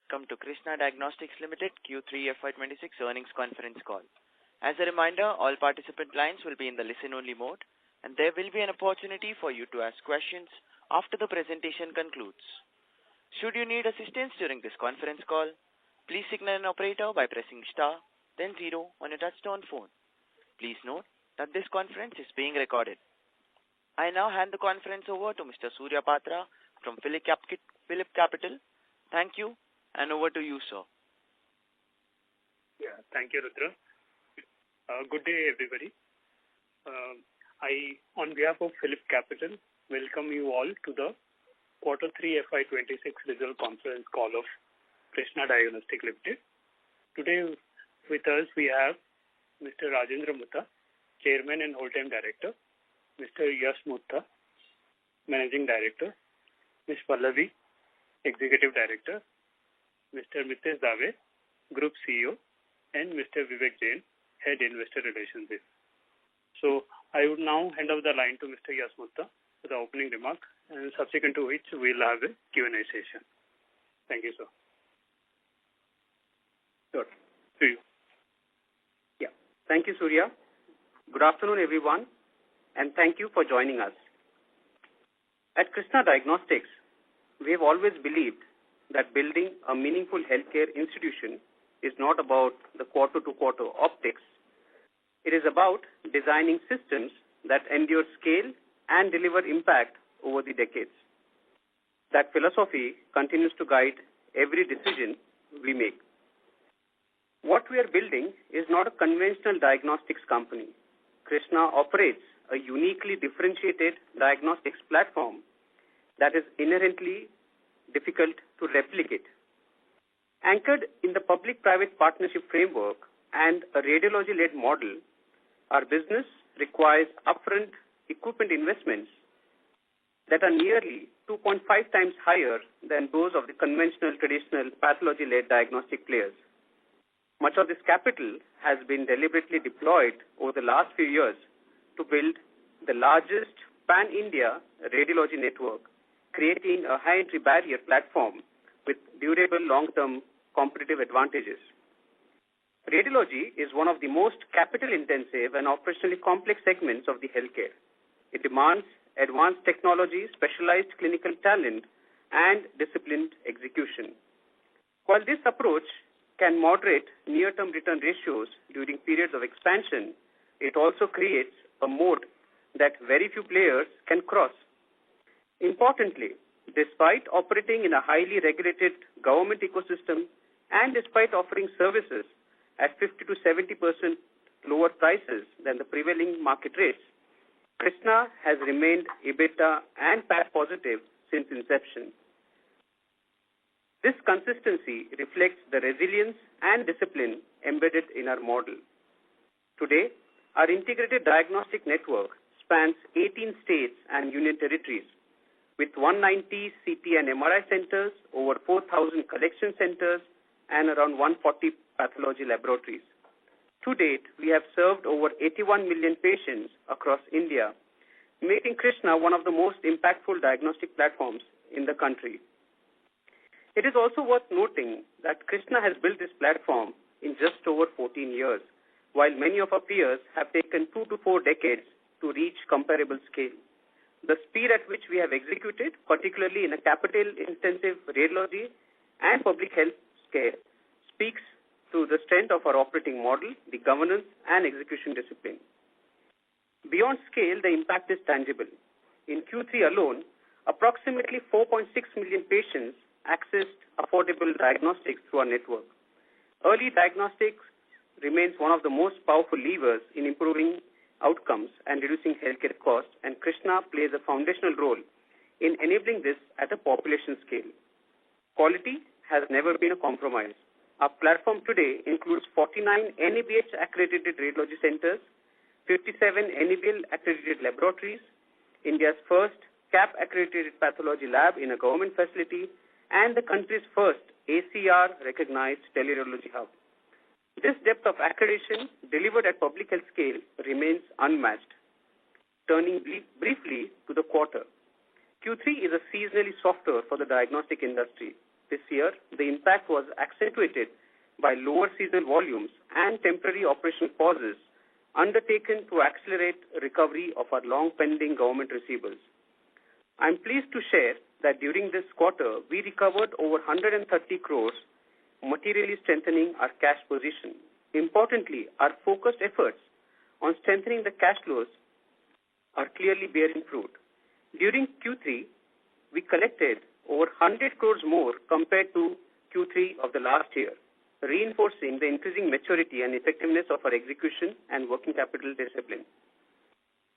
welcome to Krsnaa Diagnostics Limited Q3 FY2026 earnings conference call. As a reminder, all participant lines will be in the listen-only mode, and there will be an opportunity for you to ask questions after the presentation concludes. Should you need assistance during this conference call, please signal an operator by pressing star, then 0 on your touchtone phone. Please note that this conference is being recorded. I now hand the conference over to Mr. Surya Patra from Phillip Capital. Thank you, and over to you, sir. Yeah, thank you, Rudra. Good day, everybody. I, on behalf of Phillip Capital, welcome you all to the Q3 FY26 result conference call of Krsnaa Diagnostics Limited. Today with us we have Mr. Rajendra Mutta, Chairman and Whole-Time Director, Mr. Yash Mutta, Managing Director, Ms. Pallavi, Executive Director, Mr. Mitesh Dave, Group CEO, and Mr. Vivek Jain, Head Investor Relations. So I would now hand over the line to Mr. Yash Mutta for the opening remark, and subsequent to which we'll have a Q&A session. Thank you, sir. Sure. To you. Yeah. Thank you, Surya. Good afternoon, everyone, and thank you for joining us. At Krsnaa Diagnostics, we have always believed that building a meaningful healthcare institution is not about the quarter-to-quarter optics. It is about designing systems that endure scale and deliver impact over the decades. That philosophy continues to guide every decision we make. What we are building is not a conventional diagnostics company. Krsnaa operates a uniquely differentiated diagnostics platform that is inherently difficult to replicate. Anchored in the public-private partnership framework and a radiology-led model, our business requires upfront equipment investments that are nearly 2.5 times higher than those of the conventional traditional pathology-led diagnostic players. Much of this capital has been deliberately deployed over the last few years to build the largest pan-India radiology network, creating a high-entry barrier platform with durable long-term competitive advantages. Radiology is one of the most capital-intensive and operationally complex segments of the healthcare. It demands advanced technology, specialized clinical talent, and disciplined execution. While this approach can moderate near-term return ratios during periods of expansion, it also creates a moat that very few players can cross. Importantly, despite operating in a highly regulated government ecosystem and despite offering services at 50 to 70% lower prices than the prevailing market rates, Krsnaa has remained EBITDA and PAT positive since inception. This consistency reflects the resilience and discipline embedded in our model. Today, our integrated diagnostic network spans 18 states and union territories, with 190 CT and MRI centers, over 4,000 collection centers, and around 140 pathology laboratories. To date, we have served over 81 million patients across India, making Krsnaa one of the most impactful diagnostic platforms in the country. It is also worth noting that Krsnaa has built this platform in just over 14 years, while many of our peers have taken 2 to 4 decades to reach comparable scale. The speed at which we have executed, particularly in a capital-intensive radiology and public health care, speaks to the strength of our operating model, the governance, and execution discipline. Beyond scale, the impact is tangible. In Q3 alone, approximately 4.6 million patients accessed affordable diagnostics through our network. Early diagnostics remains one of the most powerful levers in improving outcomes and reducing healthcare costs, and Krsnaa plays a foundational role in enabling this at a population scale. Quality has never been a compromise. Our platform today includes 49 NABH accredited radiology centers, 57 NABL accredited laboratories, India's first CAP accredited pathology lab in a government facility, and the country's first ACR recognized teleradiology hub. This depth of accreditation delivered at public health scale remains unmatched. Turning briefly to the quarter, Q3 is a seasonally softer for the diagnostic industry. this year, the impact was accentuated by lower seasonal volumes and temporary operational pauses undertaken to accelerate recovery of our long-pending government receivables. I'm pleased to share that during this quarter, we recovered over 130 crores, materially strengthening our cash position. Importantly, our focused efforts on strengthening the cash flows are clearly bearing fruit. During Q3, we collected over 100 crores more compared to Q3 of the last year, reinforcing the increasing maturity and effectiveness of our execution and working capital discipline.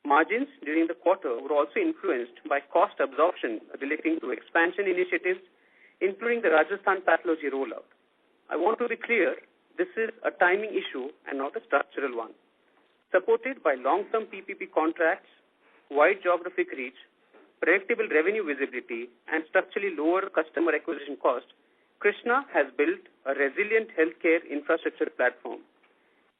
Margins during the quarter were also influenced by cost absorption relating to expansion initiatives, including the Rajasthan pathology rollout. I want to be clear, this is a timing issue and not a structural one. Supported by long-term PPP contracts, wide geographic reach, predictable revenue visibility, and structurally lower customer acquisition cost, Krsnaa has built a resilient healthcare infrastructure platform.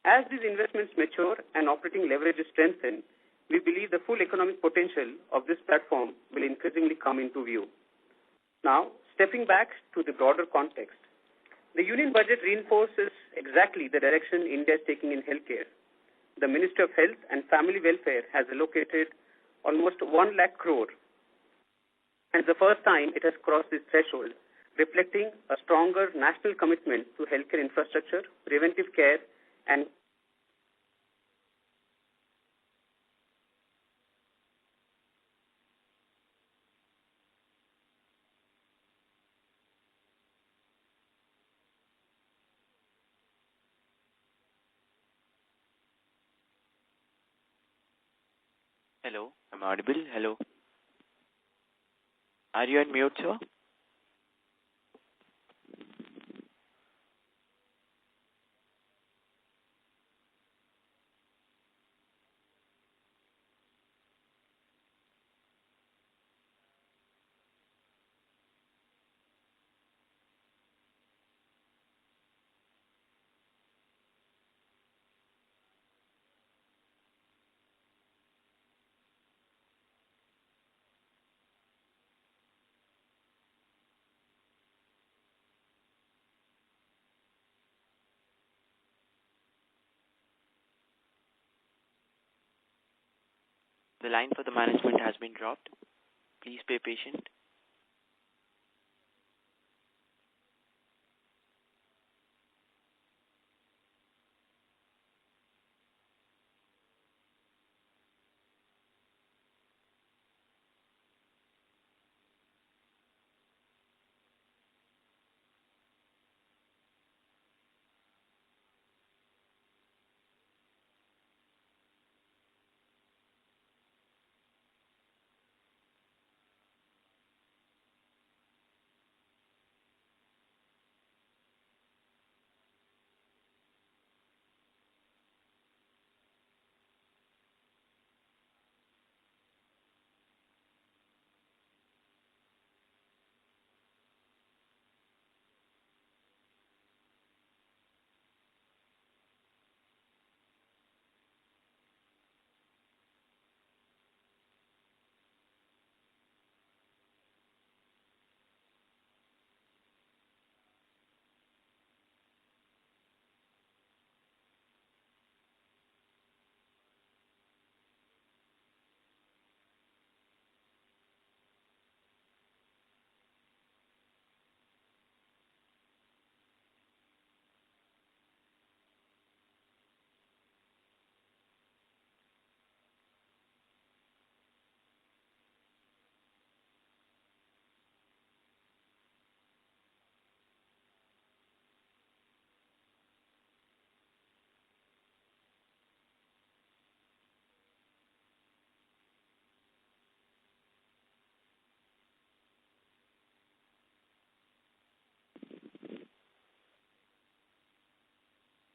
As these investments mature and operating leverage is strengthened, we believe the full economic potential of this platform will increasingly come into view. Now, stepping back to the broader context, the Union Budget reinforces exactly the direction India is taking in healthcare. The Ministry of Health and Family Welfare has allocated almost 1 lakh crore, and the first time it has crossed this threshold, reflecting a stronger national commitment to healthcare infrastructure, preventive care, and Hello, am I audible? Hello. Are you on mute, sir? The line for the management has been dropped. Please be patient.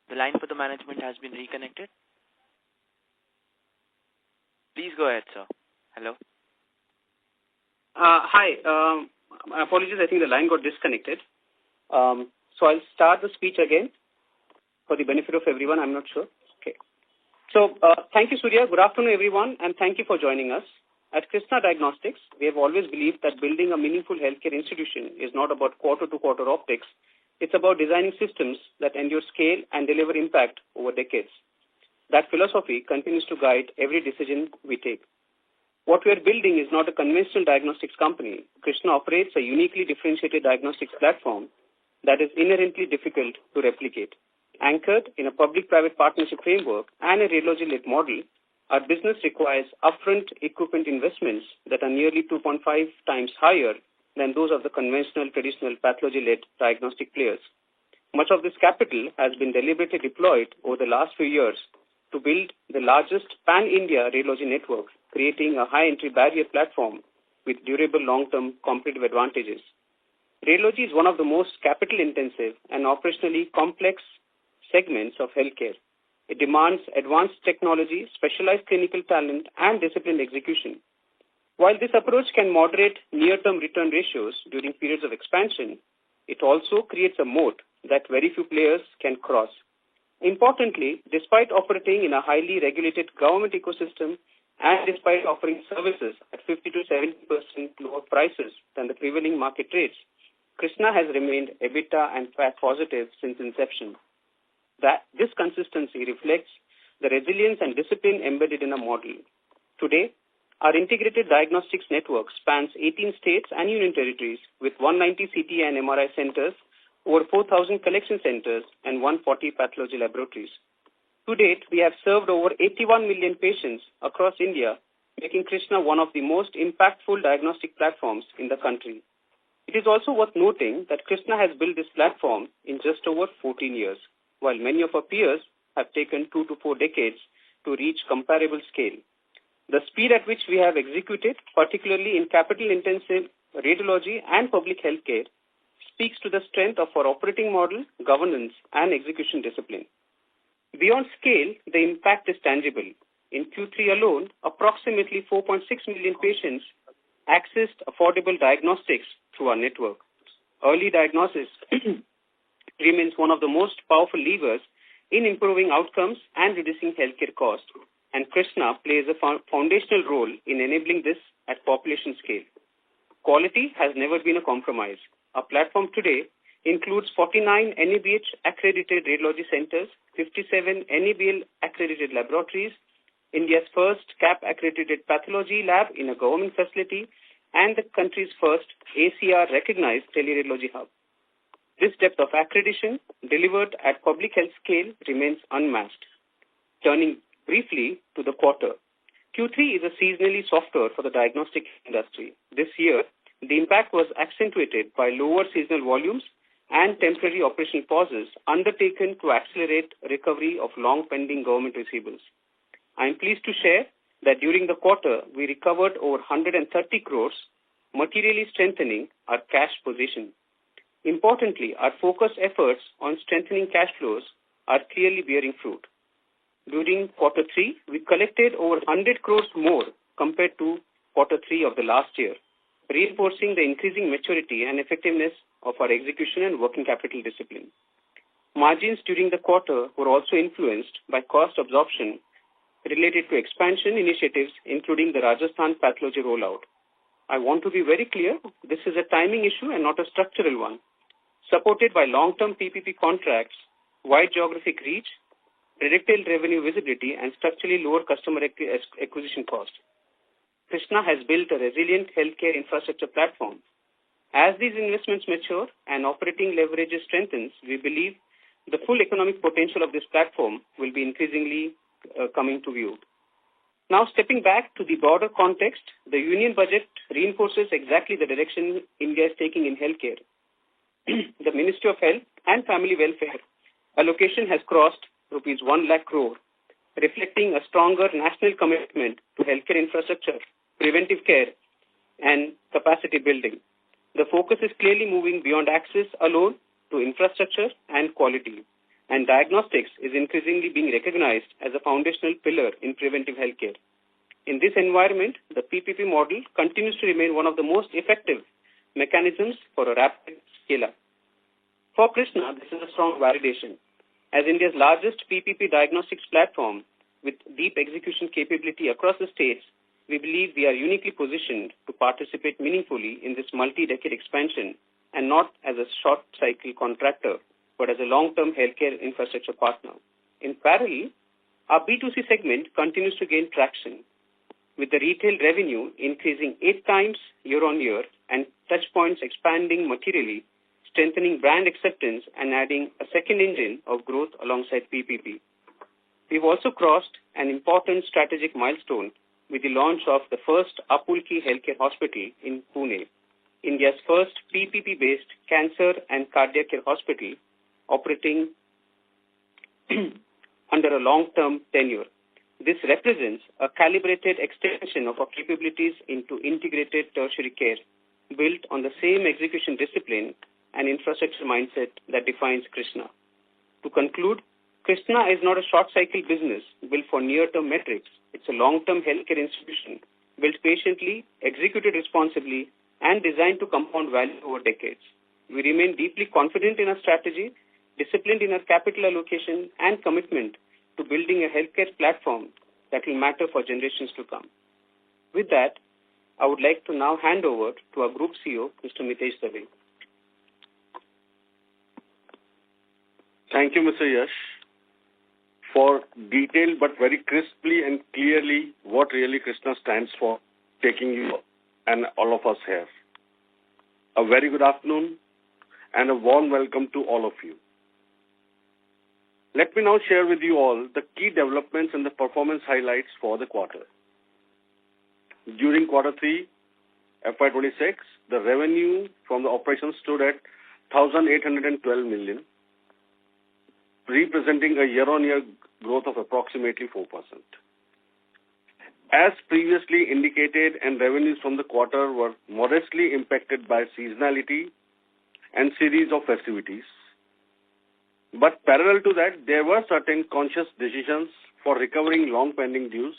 The line for the management has been reconnected. Please go ahead, sir. Hello. Hi. Apologies, I think the line got disconnected. So I'll start the speech again for the benefit of everyone. I'm not sure. Okay. So thank you, Surya. Good afternoon, everyone, and thank you for joining us. At Krsnaa Diagnostics, we have always believed that building a meaningful healthcare institution is not about quarter-to-quarter optics. It's about designing systems that endure scale and deliver impact over decades. That philosophy continues to guide every decision we take. What we are building is not a conventional diagnostics company. Krsnaa operates a uniquely differentiated diagnostics platform that is inherently difficult to replicate. Anchored in a public-private partnership framework and a radiology-led model, our business requires upfront equipment investments that are nearly 2.5 times higher than those of the conventional, traditional pathology-led diagnostic players. Much of this capital has been deliberately deployed over the last few years to build the largest pan-India radiology network, creating a high entry barrier platform with durable long-term competitive advantages. Radiology is one of the most capital-intensive and operationally complex segments of healthcare. It demands advanced technology, specialized clinical talent, and disciplined execution. While this approach can moderate near-term return ratios during periods of expansion, it also creates a moat that very few players can cross. Importantly, despite operating in a highly regulated government ecosystem and despite offering services at 50 to 70% lower prices than the prevailing market rates, Krsnaa has remained EBITDA and PAT positive since inception. This consistency reflects the resilience and discipline embedded in a model. Today, our integrated diagnostics network spans 18 states and union territories with 190 CT and MRI centers, over 4,000 collection centers, and 140 pathology laboratories. To date, we have served over 81 million patients across India, making Krsnaa one of the most impactful diagnostic platforms in the country. It is also worth noting that Krsnaa has built this platform in just over 14 years, while many of our peers have taken 2 to 4 decades to reach comparable scale. The speed at which we have executed, particularly in capital-intensive radiology and public healthcare, speaks to the strength of our operating model, governance, and execution discipline. Beyond scale, the impact is tangible. In Q3 alone, approximately 4.6 million patients accessed affordable diagnostics through our network. Early diagnosis remains one of the most powerful levers in improving outcomes and reducing healthcare costs, and Krsnaa plays a foundational role in enabling this at population scale. Quality has never been a compromise. Our platform today includes 49 NABH accredited radiology centers, 57 NABL accredited laboratories, India's first CAP accredited pathology lab in a government facility, and the country's first ACR recognized teleradiology hub. This depth of accreditation delivered at public health scale remains unmatched. Turning briefly to the quarter, Q3 is a seasonally softer for the diagnostic industry. This year, the impact was accentuated by lower seasonal volumes and temporary operational pauses undertaken to accelerate recovery of long-pending government receivables. I am pleased to share that during the quarter, we recovered over 130 crores, materially strengthening our cash position. Importantly, our focused efforts on strengthening cash flows are clearly bearing fruit. During quarter 3, we collected over 100 crores more compared to quarter 3 of the last year, reinforcing the increasing maturity and effectiveness of our execution and working capital discipline. Margins during the quarter were also influenced by cost absorption related to expansion initiatives, including the Rajasthan pathology rollout. I want to be very clear, this is a timing issue and not a structural one. Supported by long-term PPP contracts, wide geographic reach, predictable revenue visibility, and structurally lower customer acquisition cost, Krsnaa has built a resilient healthcare infrastructure platform. As these investments mature and operating leverage strengthens, we believe the full economic potential of this platform will be increasingly coming to view. Now, stepping back to the broader context, the union budget reinforces exactly the direction India is taking in healthcare. The Ministry of Health and Family Welfare allocation has crossed rupees 1 lakh crore, reflecting a stronger national commitment to healthcare infrastructure, preventive care, and capacity building. The focus is clearly moving beyond access alone to infrastructure and quality, and diagnostics is increasingly being recognized as a foundational pillar in preventive healthcare. In this environment, the PPP model continues to remain one of the most effective mechanisms for a rapid scale-up. For Krsnaa, this is a strong validation. As India's largest PPP diagnostics platform with deep execution capability across the states, we believe we are uniquely positioned to participate meaningfully in this multi-decade expansion and not as a short-cycle contractor, but as a long-term healthcare infrastructure partner. In parallel, our B2C segment continues to gain traction, with the retail revenue increasing 8 times year-on-year and touchpoints expanding materially, strengthening brand acceptance and adding a second engine of growth alongside PPP. We've also crossed an important strategic milestone with the launch of the first Apulki Healthcare Hospital in Pune, India's first PPP-based cancer and cardiac care hospital operating under a long-term tenure. This represents a calibrated extension of our capabilities into integrated tertiary care, built on the same execution discipline and infrastructure mindset that defines Krsnaa. To conclude, Krsnaa is not a short-cycle business built for near-term metrics. It's a long-term healthcare institution built patiently, executed responsibly, and designed to compound value over decades. We remain deeply confident in our strategy, disciplined in our capital allocation, and commitment to building a healthcare platform that will matter for generations to come. With that, I would like to now hand over to our Group CEO, Mr. Mitesh Dave. Thank you, Mr. Yash, for detailed but very crisply and clearly what really Krsnaa stands for, taking you and all of us here. A very good afternoon and a warm welcome to all of you. Let me now share with you all the key developments and the performance highlights for the quarter. During quarter 3, FY26, the revenue from the operations stood at 1,812 million, representing a year-on-year growth of approximately 4%. As previously indicated, and revenues from the quarter were modestly impacted by seasonality and series of festivities. But parallel to that, there were certain conscious decisions for recovering long-pending dues,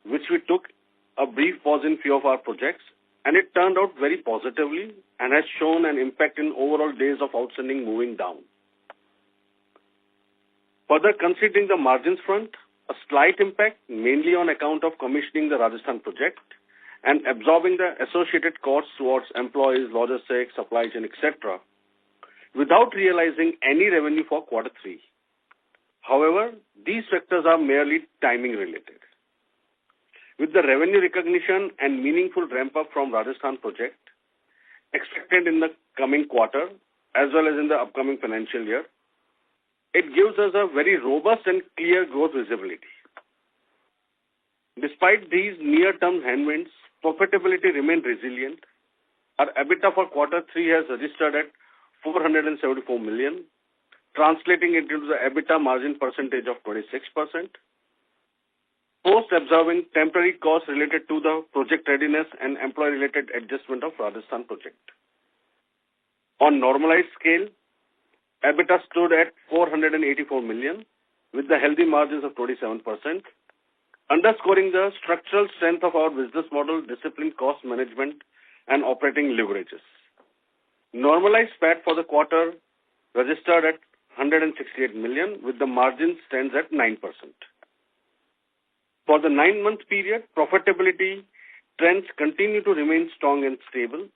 which we took a brief pause in few of our projects, and it turned out very positively and has shown an impact in overall days of outstanding moving down. Further, considering the margins front, a slight impact mainly on account of commissioning the Rajasthan project and absorbing the associated costs towards employees, logistics, supply chain, etc., without realizing any revenue for quarter 3. However, these factors are merely timing related. With the revenue recognition and meaningful ramp-up from Rajasthan project expected in the coming quarter as well as in the upcoming financial year, it gives us a very robust and clear growth visibility. Despite these near-term headwinds, profitability remained resilient. Our EBITDA for quarter 3 has registered at 474 million, translating into the EBITDA margin percentage of 26%. Post-absorbing temporary costs related to the project readiness and employee-related adjustment of Rajasthan project. On normalized scale, EBITDA stood at 484 million with the healthy margins of 27%, underscoring the structural strength of our business model, disciplined cost management, and operating leverages. Normalized PAT for the quarter registered at 168 million with the margin stands at 9%. For the 9-month period, profitability trends continue to remain strong and stable,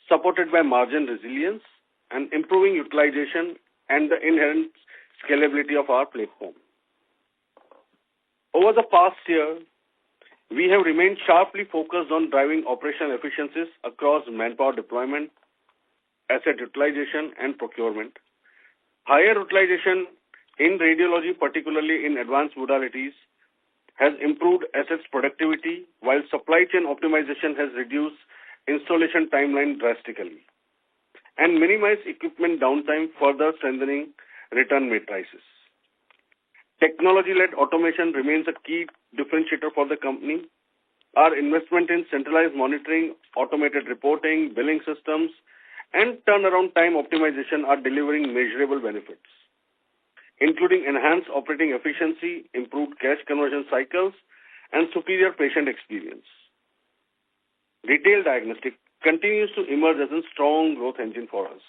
supported by margin resilience and improving utilization and the inherent scalability of our platform. Over the past year, we have remained sharply focused on driving operational efficiencies across manpower deployment, asset utilization, and procurement. Higher utilization in radiology, particularly in advanced modalities, has improved assets productivity, while supply chain optimization has reduced installation timeline drastically and minimized equipment downtime, further strengthening return matrices. Technology-led automation remains a key differentiator for the company. Our investment in centralized monitoring, automated reporting, billing systems, and turnaround time optimization are delivering measurable benefits, including enhanced operating efficiency, improved cash conversion cycles, and superior patient experience. Retail diagnostics continues to emerge as a strong growth engine for us.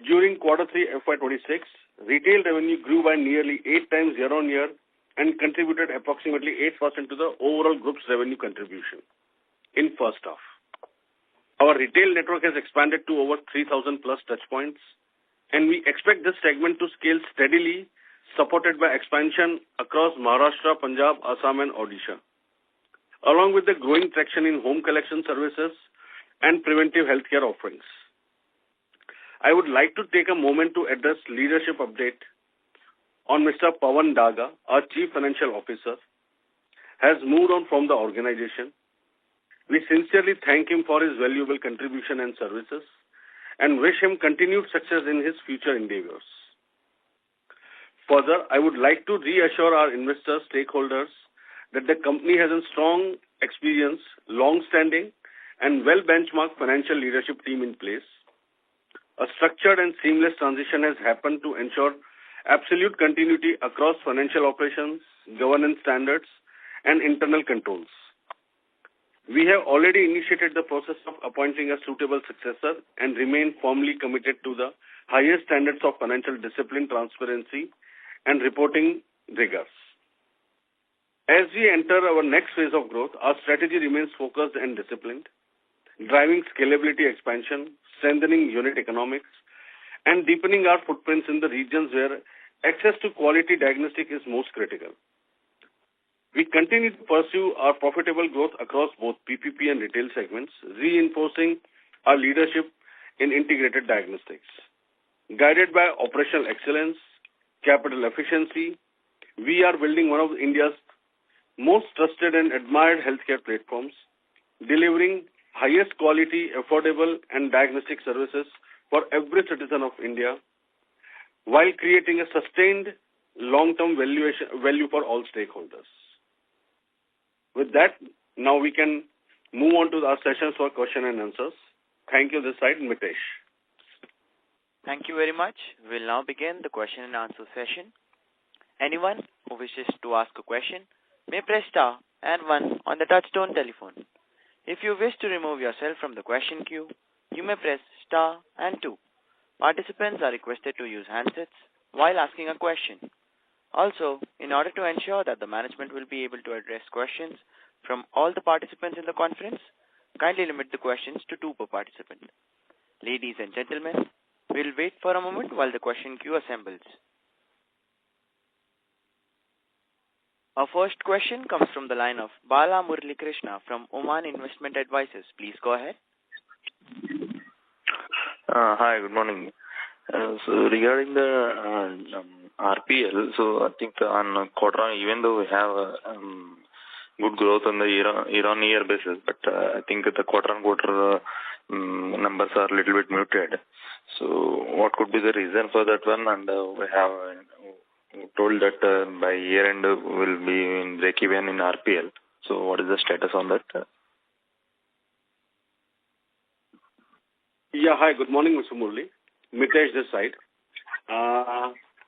During quarter 3 FY26, retail revenue grew by nearly 8 times year-on-year and contributed approximately 8% to the overall group's revenue contribution in first half. Our retail network has expanded to over 3,000 plus touchpoints, and we expect this segment to scale steadily, supported by expansion across Maharashtra, Punjab, Assam, and Odisha, along with the growing traction in home collection services and preventive healthcare offerings. I would like to take a moment to address leadership update on Mr. Pawan Daga, our Chief Financial Officer, has moved on from the organization. We sincerely thank him for his valuable contribution and services and wish him continued success in his future endeavors. Further, I would like to reassure our investor stakeholders that the company has a strong, experienced, long-standing, and well-benchmarked financial leadership team in place. A structured and seamless transition has happened to ensure absolute continuity across financial operations, governance standards, and internal controls. We have already initiated the process of appointing a suitable successor and remain firmly committed to the highest standards of financial discipline, transparency, and reporting rigors. As we enter our next phase of growth, our strategy remains focused and disciplined, driving scalability expansion, strengthening unit economics, and deepening our footprints in the regions where access to quality diagnostic is most critical. We continue to pursue our profitable growth across both PPP and retail segments, reinforcing our leadership in integrated diagnostics. Guided by operational excellence, capital efficiency, we are building one of India's most trusted and admired healthcare platforms, delivering highest quality, affordable, and diagnostic services for every citizen of India, while creating a sustained long-term value for all stakeholders. With that, now we can move on to our sessions for question and answers. Thank you. This side, Mitesh. Thank you very much. We'll now begin the question and answer session. Anyone who wishes to ask a question may press star and 1 on the touchtone telephone. If you wish to remove yourself from the question queue, you may press star and 2. Participants are requested to use handsets while asking a question. Also, in order to ensure that the management will be able to address questions from all the participants in the conference, kindly limit the questions to 2 per participant. Ladies and gentlemen, we'll wait for a moment while the question queue assembles. Our first question comes from the line of Bala Murali Krsnaa from Oman Investment Advisors. Please go ahead. Hi, good morning. So regarding the RPL, so I think on quarter, even though we have good growth on the year-on-year basis, but I think the quarter-on-quarter numbers are a little bit muted. So what could be the reason for that one? And we have told that by year end we'll be in break-even in RPL. So what is the status on that? Yeah, hi, good morning, Mr. Murali. Mitesh this side.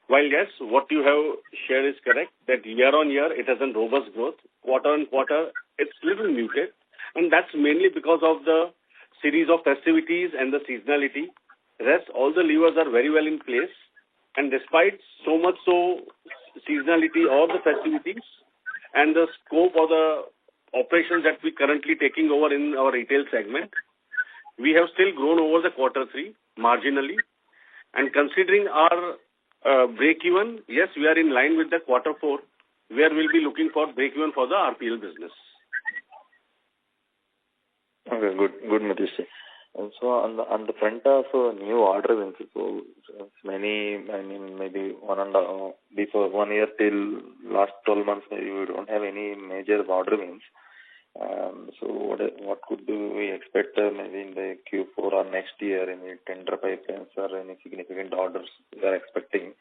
While yes, what you have shared is correct, that year on year it has a robust growth. Quarter on quarter it's little muted, and that's mainly because of the series of festivities and the seasonality. Rest, all the levers are very well in place, and despite so much seasonality or the festivities and the scope of the operations that we currently taking over in our retail segment, we have still grown over the quarter 3 marginally. And considering our break-even, yes, we are in line with the quarter 4, where we'll be looking for break-even for the RPL business. Okay, good, Mitesh. Also on the front of new order wins, so many, I mean, maybe before 1 year till last 12 months, maybe we don't have any major order wins. So what could we expect maybe in the Q4 or next year, any tender pipelines or any significant orders we are expecting?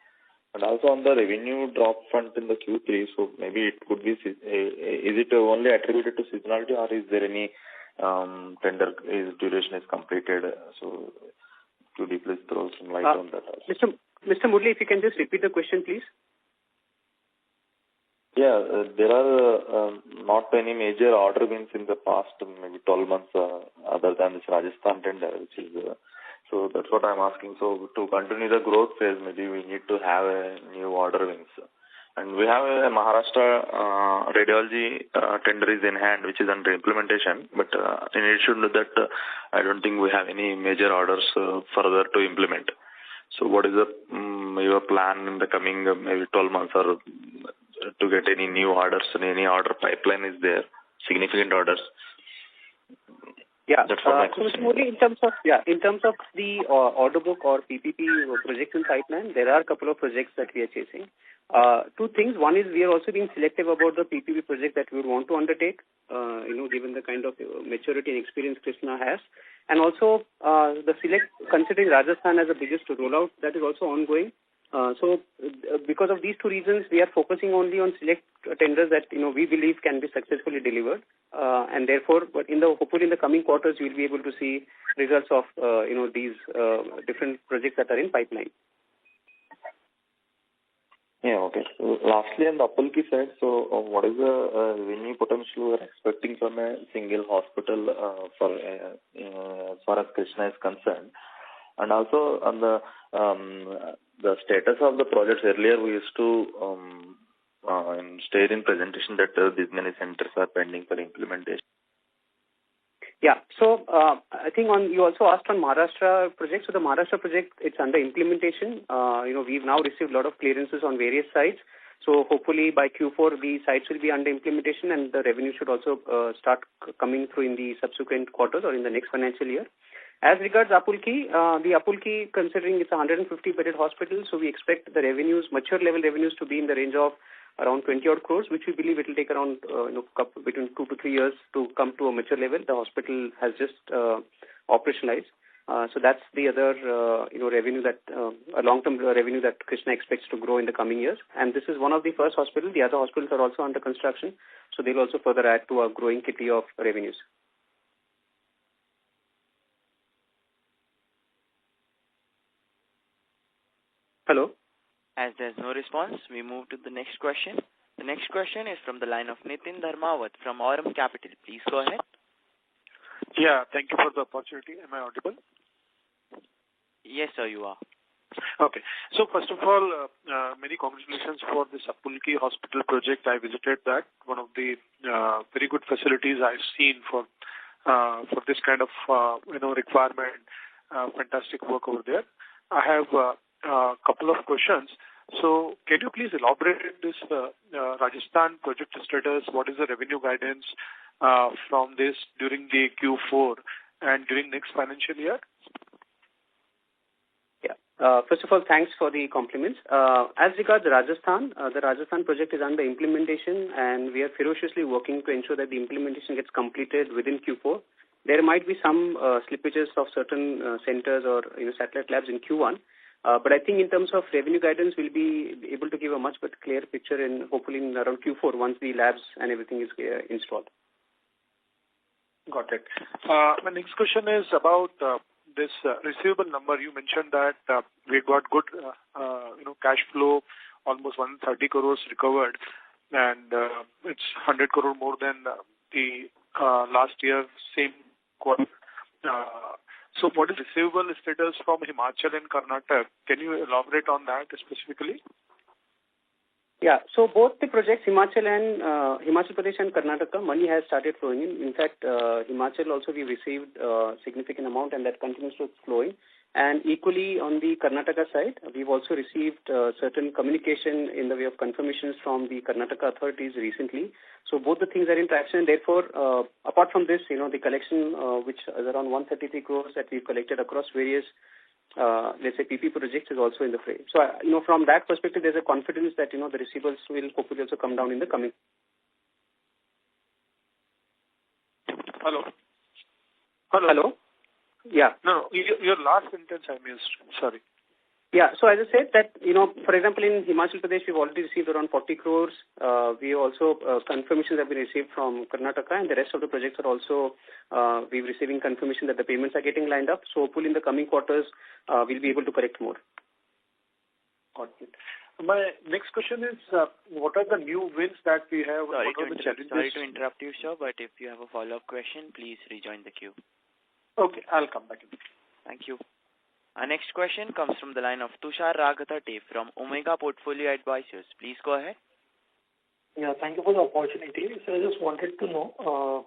And also on the revenue drop front in the Q3, so maybe it could be, is it only attributed to seasonality, or is there any tender duration is completed? So could you please throw some light on that also? Mr. Murali, if you can just repeat the question, please. Yeah, there are not any major order wins in the past maybe 12 months other than this Rajasthan tender, which is so that's what I'm asking. So to continue the growth phase, maybe we need to have a new order wins. And we have a Maharashtra radiology tender is in hand, which is under implementation. But in addition to that, I don't think we have any major orders further to implement. So what is your plan in the coming maybe 12 months or to get any new orders and any order pipeline is there, significant orders? Yeah. That's what my So question Murli, in terms of the order book or PPP projects in pipeline, there are a couple of projects that we are chasing. Two things. One is we are also being selective about the PPP project that we would want to undertake, given the kind of maturity and experience Krsnaa has. And also, the select, considering Rajasthan as the biggest rollout, that is also ongoing. So because of these two reasons, we are focusing only on select tenders that, we believe can be successfully delivered. And therefore, but hopefully in the coming quarters, we'll be able to see results of, these different projects that are in pipeline. Yeah, okay. So lastly, on the Apulki side, so what is the revenue potential we are expecting from a single hospital as far as Krsnaa is concerned? And also on the status of the projects earlier, we used to state in presentation that these many centers are pending for implementation. Yeah. So I think you also asked on Maharashtra project. So the Maharashtra project, it's under implementation. We've now received a lot of clearances on various sites. So hopefully by Q4, the sites will be under implementation and the revenue should also start coming through in the subsequent quarters or in the next financial year. As regards Apulki, the Apulki, considering it's a 150-bedded hospital, so we expect the revenues, mature level revenues, to be in the range of around 20-odd crores, which we believe it will take around between 2 to 3 years to come to a mature level. The hospital has just operationalized. So that's the other revenue that a long-term revenue that Krsnaa expects to grow in the coming years. And this is one of the first hospitals. The other hospitals are also under construction, so they'll also further add to our growing kitty of revenues. Hello. As there's no response, we move to the next question. The next question is from the line of Nitin Dharmawat from Aurum Capital. Please go ahead. Yeah, thank you for the opportunity. Am I audible? Yes, sir, you are. Okay. So first of all, many congratulations for this Apulki Hospital project. I visited that, one of the very good facilities I've seen for this kind of requirement. Fantastic work over there. I have a couple of questions. So can you please elaborate this Rajasthan project status? What is the revenue guidance from this during the Q4 and during next financial year? Yeah. First of all, thanks for the compliments. As regards Rajasthan, the Rajasthan project is under implementation and we are ferociously working to ensure that the implementation gets completed within Q4. There might be some slippages of certain centers or satellite labs in Q1. But I think in terms of revenue guidance, we'll be able to give a much better clear picture hopefully in around Q4 once the labs and everything is installed. Got it. My next question is about this receivable number. You mentioned that we got good cash flow, almost 130 crores recovered, and it's 100 crore more than the last year same quarter. So what is receivable status from Himachal and Karnataka? Can you elaborate on that specifically? Yeah. So both the projects, Himachal Pradesh and Karnataka, money has started flowing in. In fact, Himachal also we received a significant amount and that continues to flow in. And equally on the Karnataka side, we've also received certain communication in the way of confirmations from the Karnataka authorities recently. So both the things are in traction. Therefore, apart from this, the collection, which is around 133 crores that we've collected across various, let's say, PP projects is also in the frame. So, from that perspective, there's a confidence that, the receivables will hopefully also come down in the coming. Hello. Hello. Yeah. No, your last sentence I missed. Sorry. Yeah. So as I said that, for example, in Himachal Pradesh, we've already received around 40 crores. We also, confirmations have been received from Karnataka and the rest of the projects are also, we're receiving confirmation that the payments are getting lined up. So hopefully in the coming quarters, we'll be able to collect more. Got it. My next question is, what are the new wins that we have? Sorry to interrupt you, sir, but if you have a follow-up question, please rejoin the queue. Okay, I'll come back. Thank you. Our next question comes from the line of Tushar Raghatate from Omega Portfolio Advisors. Please go ahead. Yeah, thank you for the opportunity. So I just wanted to know,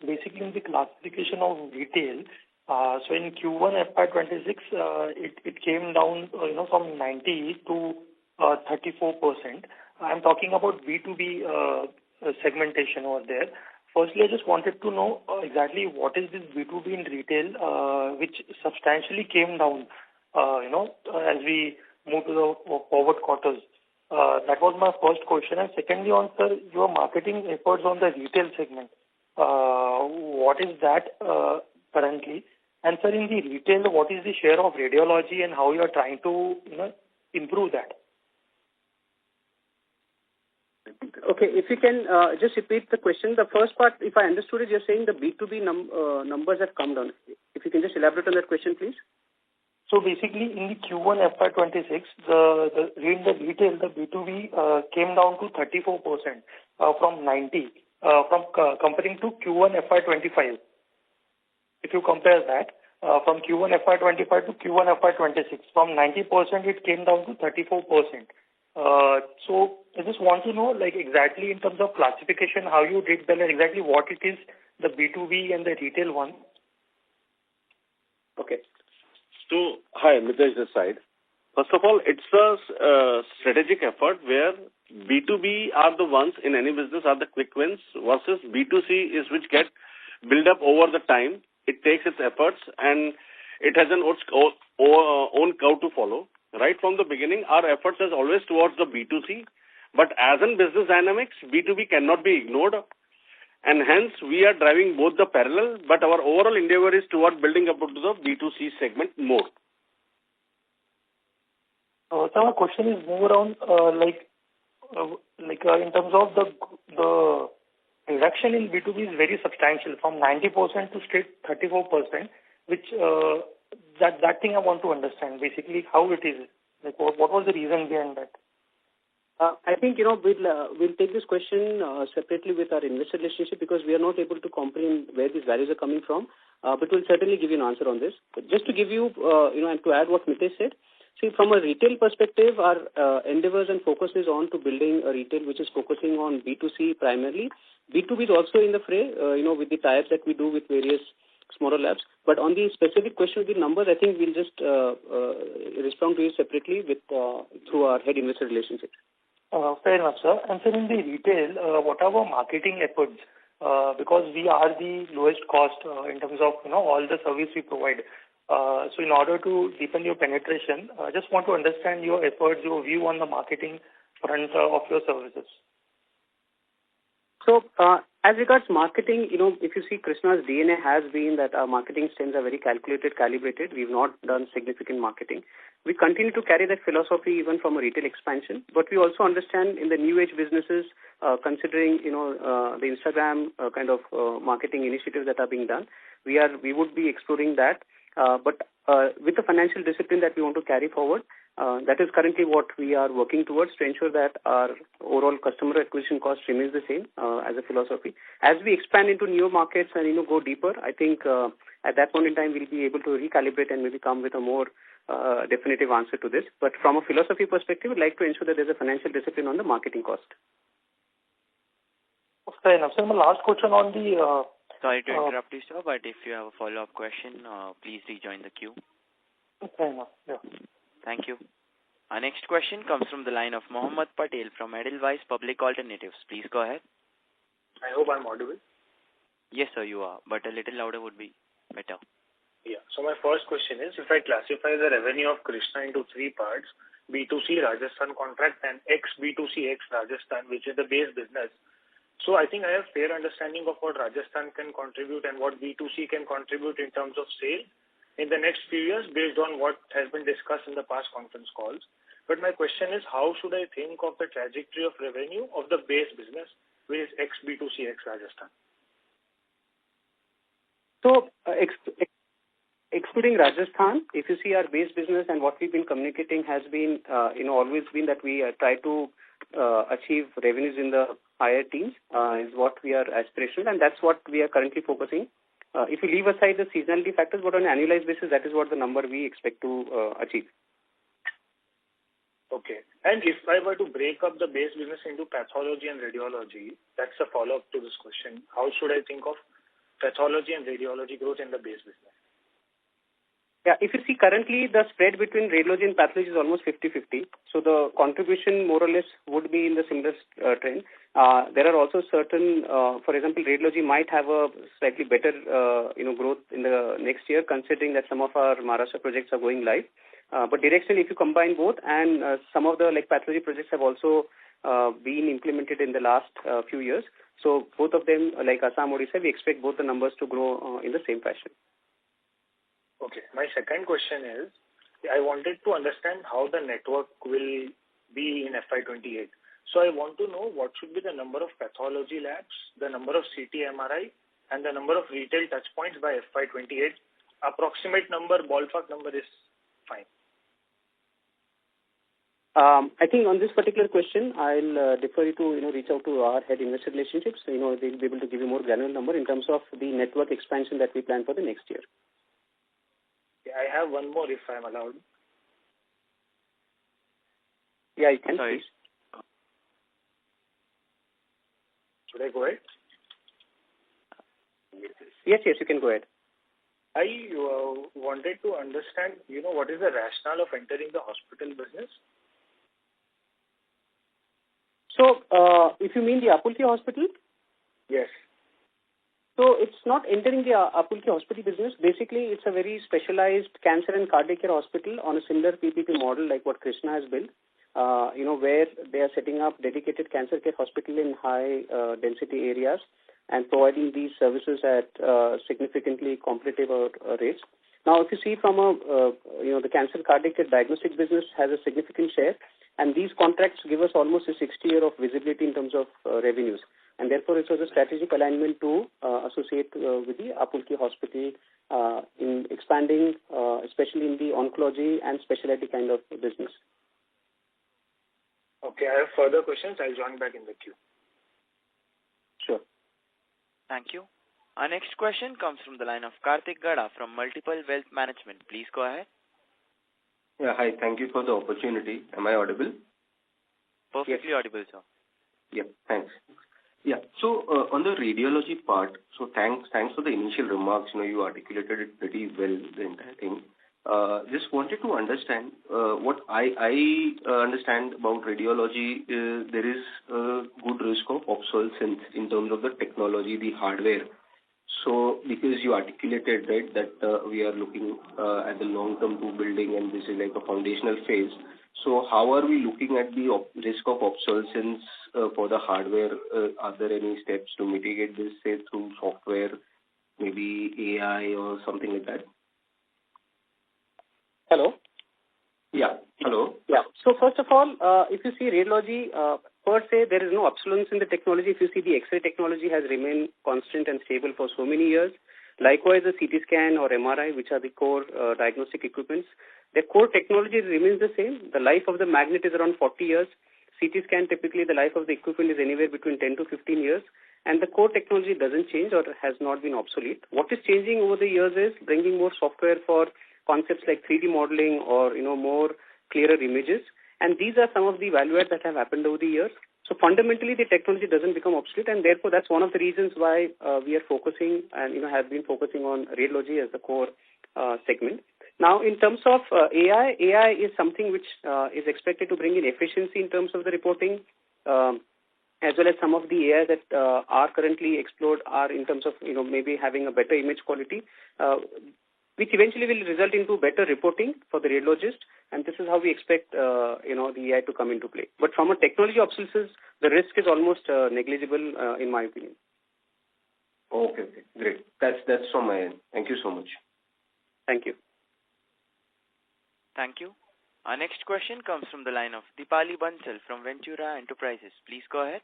basically in the classification of retail, so in Q1 FY26, it came down, from 90 to 34%. I'm talking about B2B segmentation over there. Firstly, I just wanted to know exactly what is this B2B in retail, which substantially came down, as we move to the forward quarters. That was my first question. And secondly, on sir, your marketing efforts on the retail segment, what is that currently? And sir, in the retail, what is the share of radiology and how you are trying to improve that? Okay, if you can just repeat the question. The first part, if I understood it, you're saying the B2B numbers have come down. If you can just elaborate on that question, please. So basically, in the Q1 FY26, in the retail, the B2B came down to 34% from 90, comparing to Q1 FY25. If you compare that, from Q1 FY25 to Q1 FY26, from 90% it came down to 34%. So I just want to know, like, exactly in terms of classification, how you did that and exactly what it is, the B2B and the retail one. Okay. So, hi, Mitesh this side. First of all, it's a strategic effort where B2B are the ones in any business are the quick wins versus B2C is which get build up over the time. It takes its efforts and it has an own curve to follow. Right from the beginning, our efforts is always towards the B2C. But as in business dynamics, B2B cannot be ignored. And hence, we are driving both the parallel, but our overall endeavor is toward building up to the B2C segment more. So my question is more around, in terms of the reduction in B2B is very substantial, from 90% to straight 34%, which that thing I want to understand, basically how it is. Like, what was the reason behind that? I think, we'll take this question separately with our investor relationship because we are not able to comprehend where these values are coming from. But we'll certainly give you an answer on this. But just to give you, and to add what Mitesh said, see, from a retail perspective, our endeavors and focus is on to building a retail which is focusing on B2C primarily. B2B is also in the fray, with the ties that we do with various smaller labs. But on the specific question of the numbers, I think we'll just respond to you separately with through our head investor relationship. Fair enough, sir. And sir, in the retail, what are our marketing efforts? Because we are the lowest cost in terms of all the service we provide. So in order to deepen your penetration, I just want to understand your efforts, your view on the marketing front of your services. So, as regards marketing, if you see Krsnaa's DNA has been that our marketing spends are very calculated, calibrated. We've not done significant marketing. We continue to carry that philosophy even from a retail expansion. But we also understand in the new age businesses, considering, the Instagram kind of marketing initiatives that are being done, we would be exploring that. But with the financial discipline that we want to carry forward, that is currently what we are working towards to ensure that our overall customer acquisition cost remains the same as a philosophy. As we expand into new markets and go deeper, I think at that point in time we'll be able to recalibrate and maybe come with a more definitive answer to this. But from a philosophy perspective, we'd like to ensure that there's a financial discipline on the marketing cost. Fair enough. So my last question on the... Sorry to interrupt you, sir, but if you have a follow-up question, please rejoin the queue. Fair enough, yeah. Thank you. Our next question comes from the line of Mohammed Patel from Edelweiss Public Alternatives. Please go ahead. I hope I'm audible. Yes, sir, you are, but a little louder would be better. Yeah. So my first question is, if I classify the revenue of Krsnaa into three parts, B2C Rajasthan contract and ex-B2C ex-Rajasthan, which is the base business. So I think I have fair understanding of what Rajasthan can contribute and what B2C can contribute in terms of sale in the next few years based on what has been discussed in the past conference calls. But my question is, how should I think of the trajectory of revenue of the base business, which is ex-B2C ex-Rajasthan? So, excluding Rajasthan, if you see our base business and what we've been communicating has been, always been that we try to achieve revenues in the higher teens is what we are aspirational, and that's what we are currently focusing. if you leave aside the seasonality factors, but on an annualized basis, that is what the number we expect to achieve. Okay. And if I were to break up the base business into pathology and radiology, that's a follow-up to this question. How should I think of pathology and radiology growth in the base business? Yeah, if you see currently the spread between radiology and pathology is almost 50-50. So the contribution more or less would be in the similar trend. There are also certain, for example, radiology might have a slightly better, growth in the next year, considering that some of our Maharashtra projects are going live. But directionally, if you combine both, and some of the pathology projects have also been implemented in the last few years. So both of them, like Assam, Odisha, we expect both the numbers to grow in the same fashion. Okay. My second question is, I wanted to understand how the network will be in FY28. So I want to know what should be the number of pathology labs, the number of CT MRI, and the number of retail touchpoints by FY28. Approximate number, ballpark number is fine. I think on this particular question, I'll defer you to reach out to our head investor relationships. They'll be able to give you more granular number in terms of the network expansion that we plan for the next year. I have one more if I'm allowed. Yeah, you can. Sorry. Should I go ahead? Yes, you can go ahead. I wanted to understand, what is the rationale of entering the hospital business? So, if you mean the Apulki Hospital? Yes. So, it's not entering the Apulki Hospital business. Basically, it's a very specialized cancer and cardiac care hospital on a similar PPP model like what Krsnaa has built, where they are setting up dedicated cancer care hospital in high density areas and providing these services at significantly competitive rates. Now, if you see from the cancer cardiac care diagnostics business has a significant share, and these contracts give us almost a 60-year of visibility in terms of revenues. And therefore, it was a strategic alignment to associate with the Apulki Hospital in expanding, especially in the oncology and specialty kind of business. Okay, I have further questions. I'll join back in the queue. Sure. Thank you. Our next question comes from the line of Karthik Gada from Multiple Wealth Management. Please go ahead. Yeah, hi. Thank you for the opportunity. Am I audible? Perfectly audible, sir. Yeah, thanks. Yeah, so on the radiology part, so thanks for the initial remarks. You articulated it pretty well, the entire thing. Just wanted to understand what I understand about radiology. There is a good risk of obsolescence in terms of the technology, the hardware. So because you articulated, right, that we are looking at the long-term to building and this is like a foundational phase. So how are we looking at the risk of obsolescence for the hardware? Are there any steps to mitigate this, say, through software, maybe AI or something like that? Hello? Yeah. Hello? Yeah. So first of all, if you see radiology, per se, there is no obsolescence in the technology. If you see the X-ray technology has remained constant and stable for so many years. Likewise, the CT scan or MRI, which are the core diagnostic equipments, the core technology remains the same. The life of the magnet is around 40 years. CT scan, typically the life of the equipment is anywhere between 10 to 15 years. And the core technology doesn't change or has not been obsolete. What is changing over the years is bringing more software for concepts like 3D modeling or, more clearer images. And these are some of the value adds that have happened over the years. So fundamentally, the technology doesn't become obsolete, and therefore that's one of the reasons why we are focusing and, have been focusing on radiology as the core segment. Now, in terms of AI is something which is expected to bring in efficiency in terms of the reporting, as well as some of the AI that are currently explored are in terms of, maybe having a better image quality, which eventually will result into better reporting for the radiologist. And this is how we expect, the AI to come into play. But from a technology obsolescence, the risk is almost negligible, in my opinion. Okay, great. That's from my end. Thank you so much. Thank you. Thank you. Our next question comes from the line of Deepali Bansal from Ventura Enterprises. Please go ahead.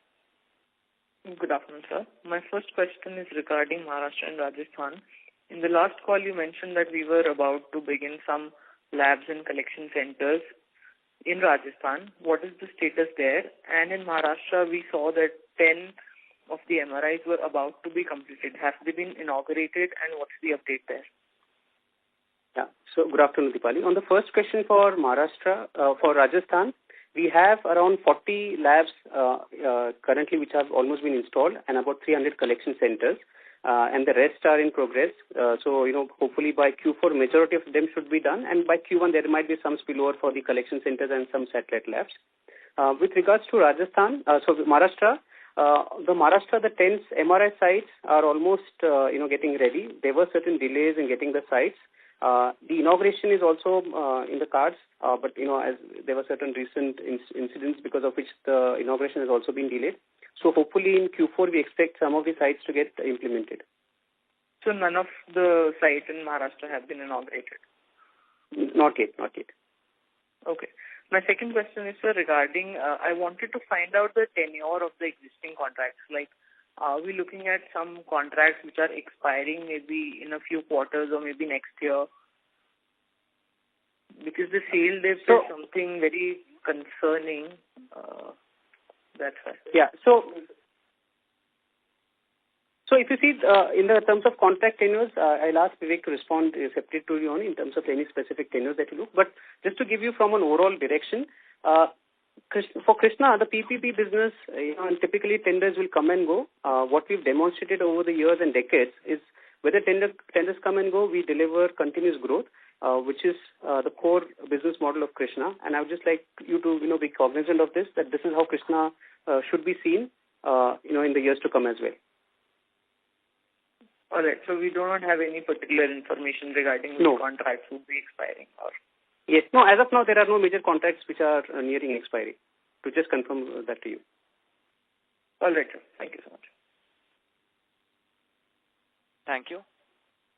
Good afternoon, sir. My first question is regarding Maharashtra and Rajasthan. In the last call, you mentioned that we were about to begin some labs and collection centers in Rajasthan. What is the status there? And in Maharashtra, we saw that 10 of the MRIs were about to be completed. Have they been inaugurated, and what's the update there? Yeah. So good afternoon, Deepali. On the first question for Maharashtra, for Rajasthan, we have around 40 labs currently which have almost been installed and about 300 collection centers. And the rest are in progress. So, hopefully by Q4, majority of them should be done. And by Q1, there might be some spillover for the collection centers and some satellite labs. With regards to Rajasthan, Maharashtra, the 10 MRI sites are almost, getting ready. There were certain delays in getting the sites. The inauguration is also in the cards, but, as there were certain recent incidents because of which the inauguration has also been delayed. So hopefully in Q4, we expect some of the sites to get implemented. So none of the sites in Maharashtra have been inaugurated? Not yet. Okay. My second question is, sir, regarding, I wanted to find out the tenure of the existing contracts. Like, are we looking at some contracts which are expiring maybe in a few quarters or maybe next year? Because the sale date is something very concerning. That's right. Yeah. So if you see in the terms of contract tenures, I'll ask Vivek to respond separately to you in terms of any specific tenures that you look. But just to give you from an overall direction, for Krsnaa, the PPP business, and typically tenders will come and go. What we've demonstrated over the years and decades is whether tenders come and go, we deliver continuous growth, which is the core business model of Krsnaa. And I would just like you to be cognizant of this, that this is how Krsnaa should be seen, in the years to come as well. All right. So we do not have any particular information regarding which contracts would be expiring, or? Yes. No, as of now, there are no major contracts which are nearing expiry. To just confirm that to you. All right, sir. Thank you so much. Thank you.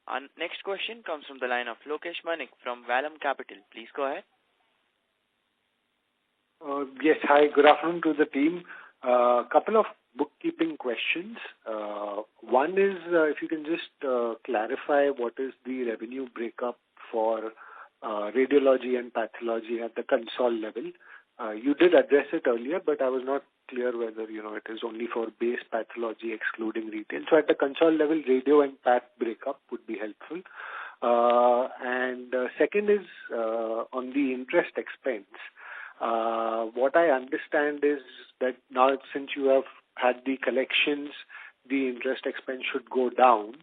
Our next question comes from the line of Lokesh Manik from Valum Capital. Please go ahead. Yes, hi. Good afternoon to the team. Couple of bookkeeping questions. One is if you can just clarify what is the revenue breakup for radiology and pathology at the Concall level. You did address it earlier, but I was not clear whether, it is only for base pathology excluding retail. So at the Concall level, radio and path breakup would be helpful. And second is on the interest expense. What I understand is that now since you have had the collections, the interest expense should go down.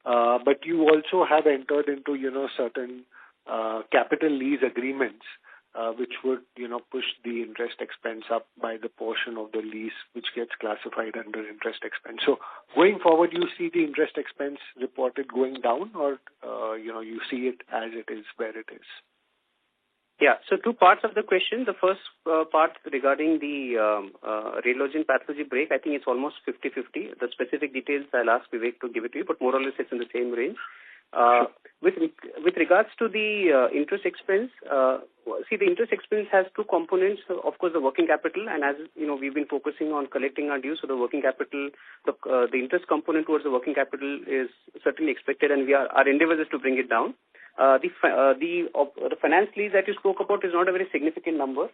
But you also have entered into, certain capital lease agreements, which would, push the interest expense up by the portion of the lease which gets classified under interest expense. So going forward, you see the interest expense reported going down, or, you see it as it is where it is? Yeah. So two parts of the question. The first part regarding the radiology and pathology break, I think it's almost 50-50. The specific details I'll ask Vivek to give it to you, but more or less it's in the same range. With regards to the interest expense, the interest expense has two components. Of course, the working capital, and as we've been focusing on collecting our dues, so the working capital, the interest component towards the working capital is certainly expected, and our endeavor is to bring it down. The finance lease that you spoke about is not a very significant number.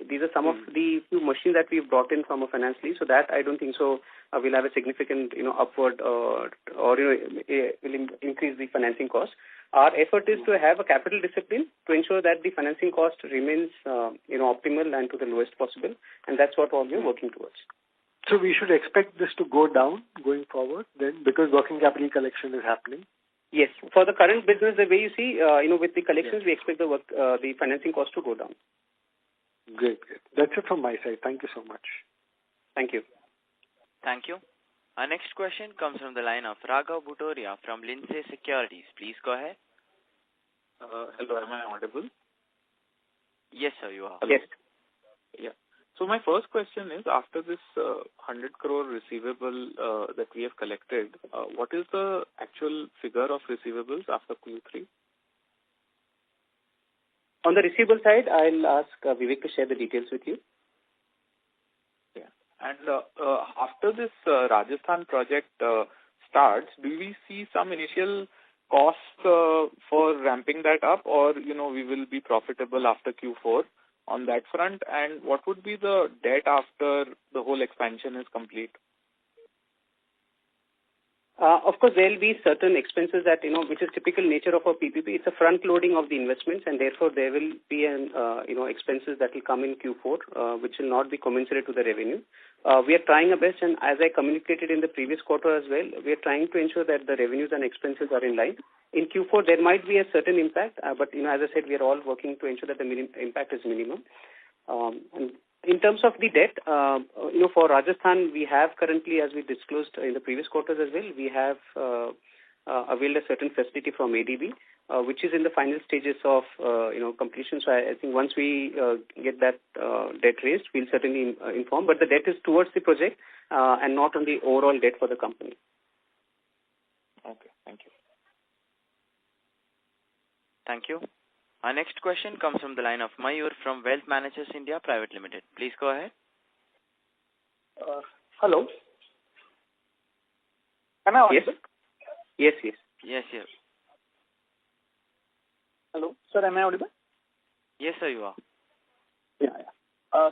These are some of the few machines that we've brought in from a finance lease, so that I don't think so will have a significant upward or will increase the financing cost. Our effort is to have a capital discipline to ensure that the financing cost remains optimal and to the lowest possible, and that's what all we're working towards. So we should expect this to go down going forward then, because working capital collection is happening? Yes. For the current business, the way you see, with the collections, we expect the financing cost to go down. Great. That's it from my side. Thank you so much. Thank you. Thank you. Our next question comes from the line of Raghav Butoria from Lindsay Securities. Please go ahead. Hello, am I audible? Yes, sir, you are. Yes. Yeah. So my first question is, after this 100 crore receivable that we have collected, what is the actual figure of receivables after Q3? On the receivable side, I'll ask Vivek to share the details with you. Yeah. And after this Rajasthan project starts, do we see some initial costs for ramping that up, or, we will be profitable after Q4? On that front, and what would be the debt after the whole expansion is complete? Of course, there will be certain expenses that, which is typical nature of a PPP. It's a front loading of the investments, and therefore there will be expenses that will come in Q4, which will not be commensurate to the revenue. We are trying our best, and as I communicated in the previous quarter as well, we are trying to ensure that the revenues and expenses are in line. In Q4, there might be a certain impact, but, as I said, we are all working to ensure that the impact is minimum. And in terms of the debt, for Rajasthan, we have currently, as we disclosed in the previous quarters as well, we have availed a certain facility from ADB, which is in the final stages of, completion. So I think once we get that debt raised, we'll certainly inform. But the debt is towards the project and not on the overall debt for the company. Okay, thank you. Thank you. Our next question comes from the line of Mayur from Wealth Managers India Private Limited. Please go ahead. Hello. Am I audible? Yes. Yes. Hello, sir. Am I audible? Yes, sir, you are. Yeah.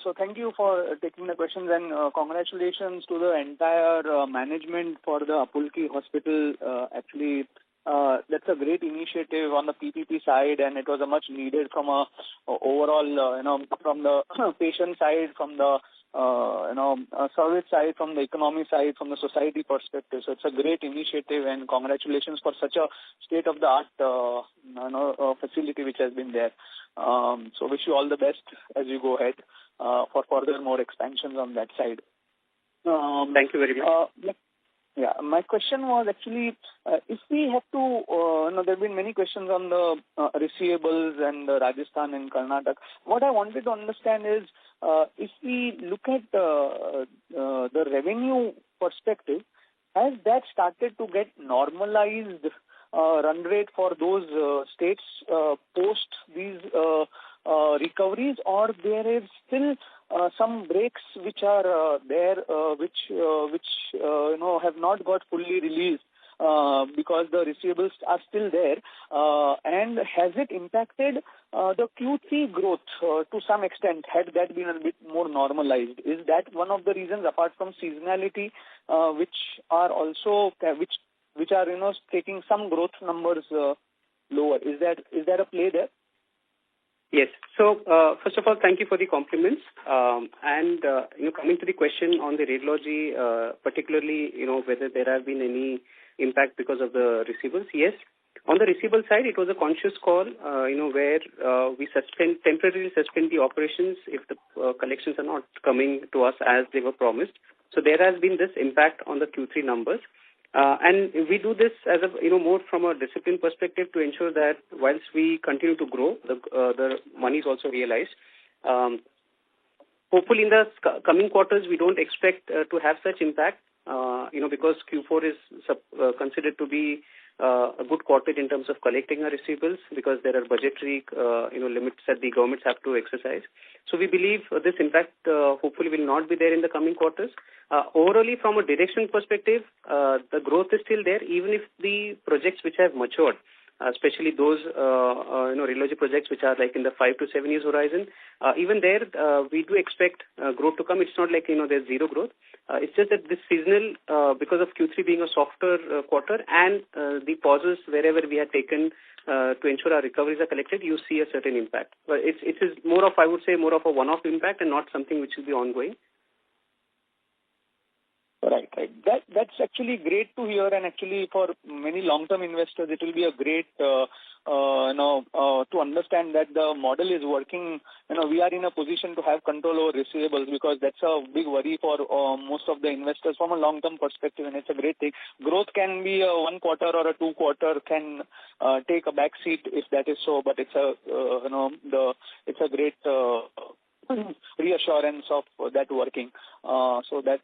So thank you for taking the questions, and congratulations to the entire management for the Apulki Hospital. Actually, that's a great initiative on the PPP side, and it was a much needed from a overall, from the patient side, from the service side, from the economy side, from the society perspective. So it's a great initiative, and congratulations for such a state-of-the-art facility which has been there. So wish you all the best as you go ahead for further more expansions on that side. Thank you very much. Yeah, my question was actually, if we have to, there have been many questions on the receivables and Rajasthan and Karnataka. What I wanted to understand is, if we look at the revenue perspective, has that started to get normalized run rate for those states post these recoveries, or there is still some breaks which are there, which have not got fully released because the receivables are still there, and has it impacted the Q3 growth to some extent? Had that been a bit more normalized, is that one of the reasons apart from seasonality, which are also which are taking some growth numbers lower? Is that a play there? Yes. So, first of all, thank you for the compliments. And coming to the question on the radiology, particularly, whether there have been any impact because of the receivables. Yes. On the receivable side, it was a conscious call, where we temporarily suspend the operations if the collections are not coming to us as they were promised. So there has been this impact on the Q3 numbers. And we do this as a, more from a discipline perspective to ensure that whilst we continue to grow, the money is also realized. Hopefully in the coming quarters, we don't expect to have such impact, because Q4 is considered to be a good quarter in terms of collecting our receivables, because there are budgetary, limits that the governments have to exercise. So we believe this impact hopefully will not be there in the coming quarters. Overall, from a direction perspective, the growth is still there, even if the projects which have matured, especially those, radiology projects which are like in the 5 to 7 years horizon, even there, we do expect growth to come. It's not like, there's zero growth. It's just that this seasonal, because of Q3 being a softer quarter and the pauses wherever we had taken to ensure our recoveries are collected, you see a certain impact. But it is more of, I would say, more of a one-off impact and not something which will be ongoing. Right. That's actually great to hear, and actually for many long-term investors, it will be a great, to understand that the model is working. We are in a position to have control over receivables, because that's a big worry for most of the investors from a long-term perspective, and it's a great thing. Growth can be a 1 quarter or a 2 quarter can take a back seat if that is so, but it's it's a great reassurance of that working. So that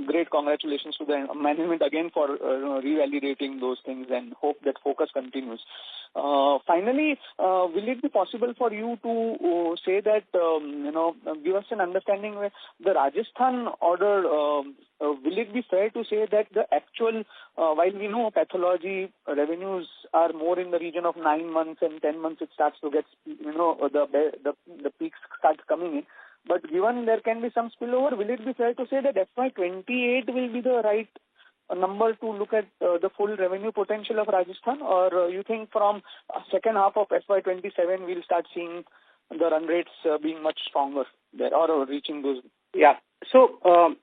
great congratulations to the management again for revalidating those things, and hope that focus continues. Finally, will it be possible for you to say that, give us an understanding where the Rajasthan order, will it be fair to say that the actual, while we know pathology revenues are more in the region of 9 months and 10 months, it starts to get, the peaks start coming in. But given there can be some spillover, will it be fair to say that FY28 will be the right a number to look at the full revenue potential of Rajasthan, or you think from second half of FY27 we'll start seeing the run rates being much stronger there or reaching those? Yeah. So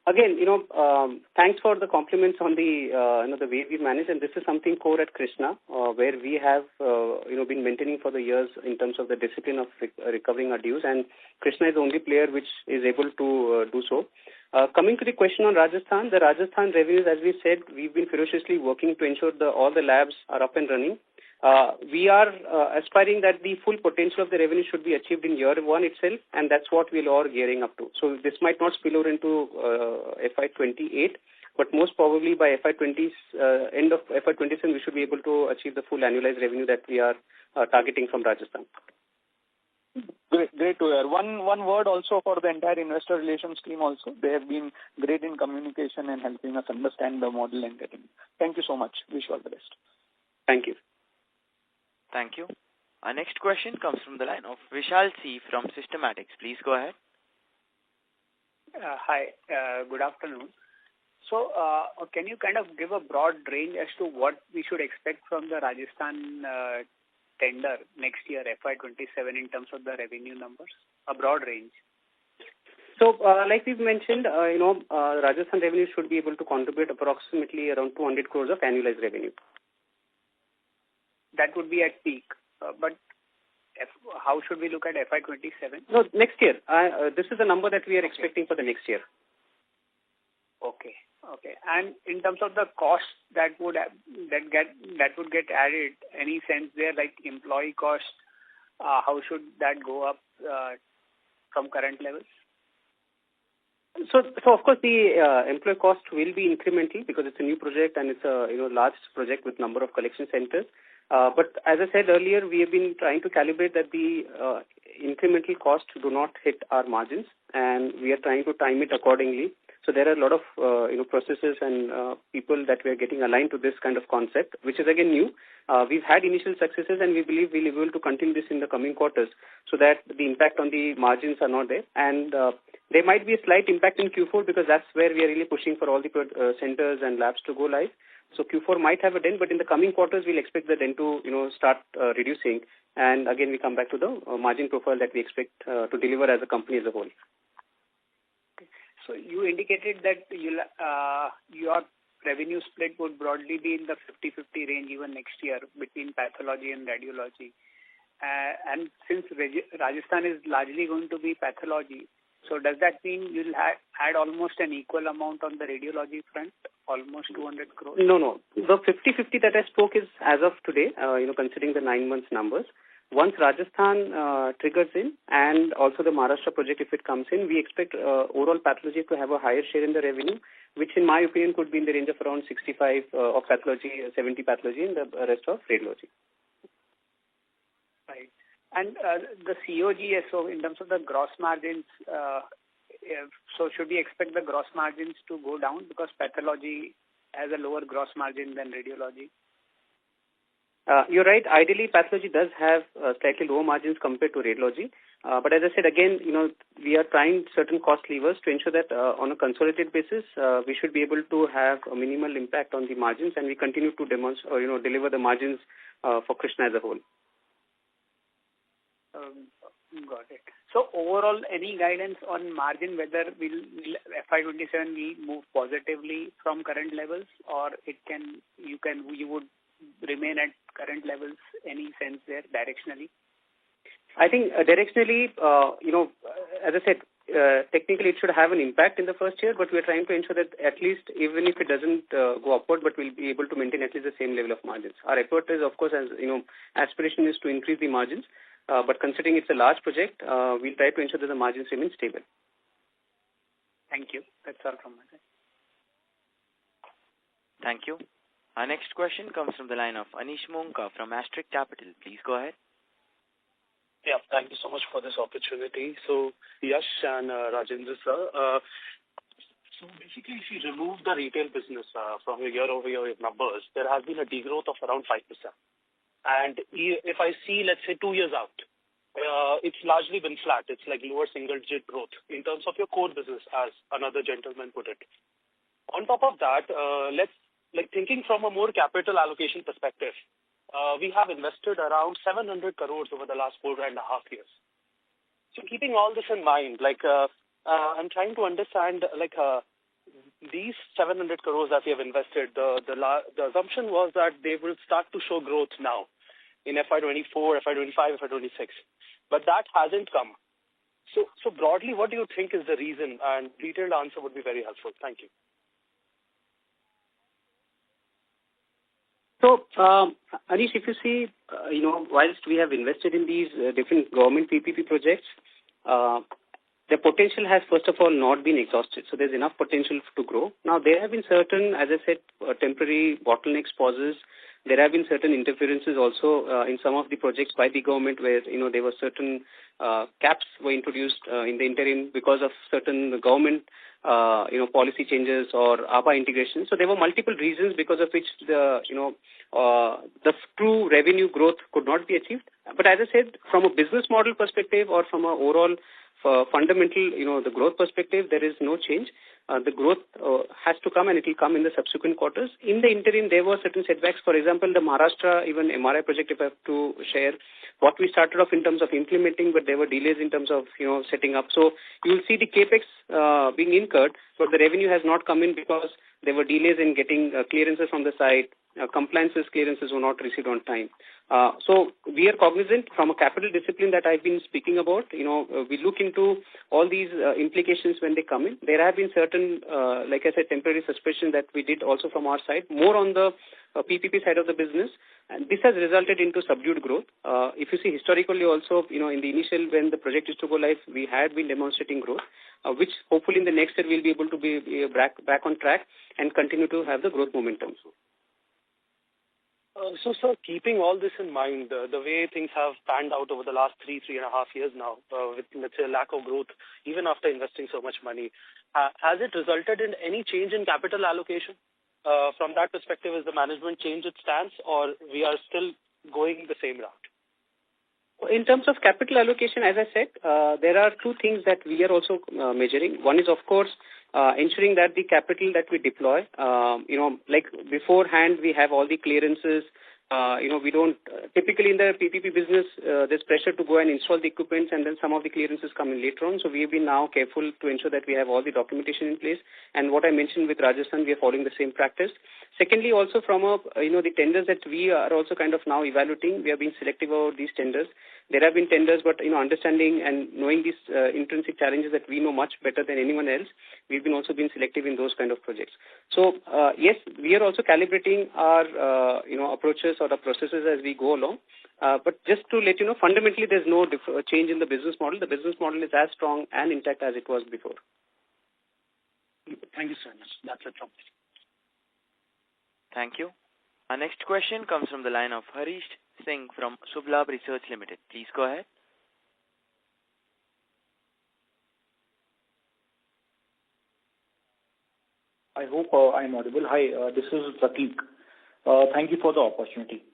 again, thanks for the compliments on the the way we manage, and this is something core at Krsnaa, where we have been maintaining for the years in terms of the discipline of recovering our dues, and Krsnaa is the only player which is able to do so. Coming to the question on Rajasthan, the Rajasthan revenues, as we said, we've been ferociously working to ensure all the labs are up and running. We are aspiring that the full potential of the revenue should be achieved in year one itself, and that's what we're all gearing up to. So this might not spill over into FY28, but most probably by end of FY27, we should be able to achieve the full annualized revenue that we are targeting from Rajasthan. Great to hear. One word also for the entire investor relations team also. They have been great in communication and helping us understand the model and getting. Thank you so much. Wish you all the best. Thank you. Thank you. Our next question comes from the line of Vishal C. from Systematics. Please go ahead. Hi. Good afternoon. So, can you kind of give a broad range as to what we should expect from the Rajasthan tender next year, FY27, in terms of the revenue numbers? A broad range. So, like we've mentioned, Rajasthan revenue should be able to contribute approximately around 200 crores of annualized revenue. That would be at peak. But how should we look at FY27? No, next year. This is the number that we are expecting for the next year. Okay. And in terms of the cost that would get added, any sense there, like employee cost, how should that go up from current levels? So of course the employee cost will be incremental because it's a new project and it's a large project with number of collection centers. But as I said earlier, we have been trying to calibrate that the incremental costs do not hit our margins, and we are trying to time it accordingly. So there are a lot of processes and people that we are getting aligned to this kind of concept, which is again new. We've had initial successes, and we believe we'll be able to continue this in the coming quarters, so that the impact on the margins are not there. And there might be a slight impact in Q4 because that's where we are really pushing for all the centers and labs to go live. So Q4 might have a dent, but in the coming quarters, we'll expect the dent to start reducing. And again, we come back to the margin profile that we expect to deliver as a company as a whole. So you indicated that your revenue split would broadly be in the 50-50 range even next year between pathology and radiology. And since Rajasthan is largely going to be pathology, so does that mean you'll add almost an equal amount on the radiology front, almost 200 crores? No. The 50-50 that I spoke is as of today, considering the 9 months numbers. Once Rajasthan triggers in and also the Maharashtra project, if it comes in, we expect overall pathology to have a higher share in the revenue, which in my opinion could be in the range of around 65 of pathology, 70 pathology, and the rest of radiology. Right. And the COGS, so in terms of the gross margins, so should we expect the gross margins to go down because pathology has a lower gross margin than radiology? You're right. Ideally, pathology does have slightly lower margins compared to radiology. But as I said, again, we are trying certain cost levers to ensure that on a consolidated basis, we should be able to have a minimal impact on the margins, and we continue to deliver the margins for Krsnaa as a whole. Got it. So overall, any guidance on margin, whether FY27 will move positively from current levels, or you would remain at current levels? Any sense there directionally? I think directionally, as I said, technically it should have an impact in the first year, but we are trying to ensure that at least even if it doesn't go upward, but we'll be able to maintain at least the same level of margins. Our effort is, of course, as aspiration is to increase the margins, but considering it's a large project, we'll try to ensure that the margins remain stable. Thank you. That's all from my side. Thank you. Our next question comes from the line of Anish Monka from Astric Capital. Please go ahead. Yeah, thank you so much for this opportunity. So, Yash and Rajendra sir, so basically if you remove the retail business from your year-over-year numbers, there has been a degrowth of around 5%. And if I see, let's say, 2 years out, it's largely been flat. It's like lower single-digit growth in terms of your core business, as another gentleman put it. On top of that, let's like thinking from a more capital allocation perspective, we have invested around 700 crores over the last 4.5 years. So keeping all this in mind, I'm trying to understand, these 700 crores that we have invested, the assumption was that they will start to show growth now in FY24, FY25, FY26. But that hasn't come. So broadly, what do you think is the reason? And detailed answer would be very helpful. Thank you. So, Anish, if you see, whilst we have invested in these different government PPP projects, the potential has, first of all, not been exhausted. So there's enough potential to grow. Now, there have been certain, as I said, temporary bottlenecks, pauses. There have been certain interferences also in some of the projects by the government where, there were certain caps were introduced in the interim because of certain government, policy changes or ABA integration. So there were multiple reasons because of which the true revenue growth could not be achieved. But as I said, from a business model perspective or from an overall fundamental, the growth perspective, there is no change. The growth has to come and it will come in the subsequent quarters. In the interim, there were certain setbacks. For example, the Maharashtra, even MRI project, if I have to share, what we started off in terms of implementing, but there were delays in terms of, setting up. So you will see the capex being incurred, but the revenue has not come in because there were delays in getting clearances from the site. Compliances, clearances were not received on time. So we are cognizant from a capital discipline that I've been speaking about. We look into all these implications when they come in. There have been certain, like I said, temporary suspension that we did also from our side, more on the PPP side of the business. And this has resulted into subdued growth. If you see historically also, in the initial when the project is to go live, we had been demonstrating growth, which hopefully in the next year we'll be able to be back on track and continue to have the growth momentum. So, sir, keeping all this in mind, the way things have panned out over the last 3.5 years now, with, let's say, a lack of growth, even after investing so much money, has it resulted in any change in capital allocation? From that perspective, has the management changed its stance, or we are still going the same route? In terms of capital allocation, as I said, there are two things that we are also measuring. One is, of course, ensuring that the capital that we deploy, like beforehand, we have all the clearances. We don't typically in the PPP business, there's pressure to go and install the equipment, and then some of the clearances come in later on. So we've been now careful to ensure that we have all the documentation in place. And what I mentioned with Rajasthan, we are following the same practice. Secondly, also from the tenders that we are also kind of now evaluating, we have been selective about these tenders. There have been tenders, but understanding and knowing these intrinsic challenges that we know much better than anyone else, we've been also been selective in those kind of projects. So yes, we are also calibrating our approaches or the processes as we go along. But just to let you know, fundamentally there's no change in the business model. The business model is as strong and intact as it was before. Thank you so much. That's it from me. Thank you. Our next question comes from the line of Harish Singh from Sublab Research Limited. Please go ahead. I hope I'm audible. Hi, this is Prateek. Thank you for the opportunity.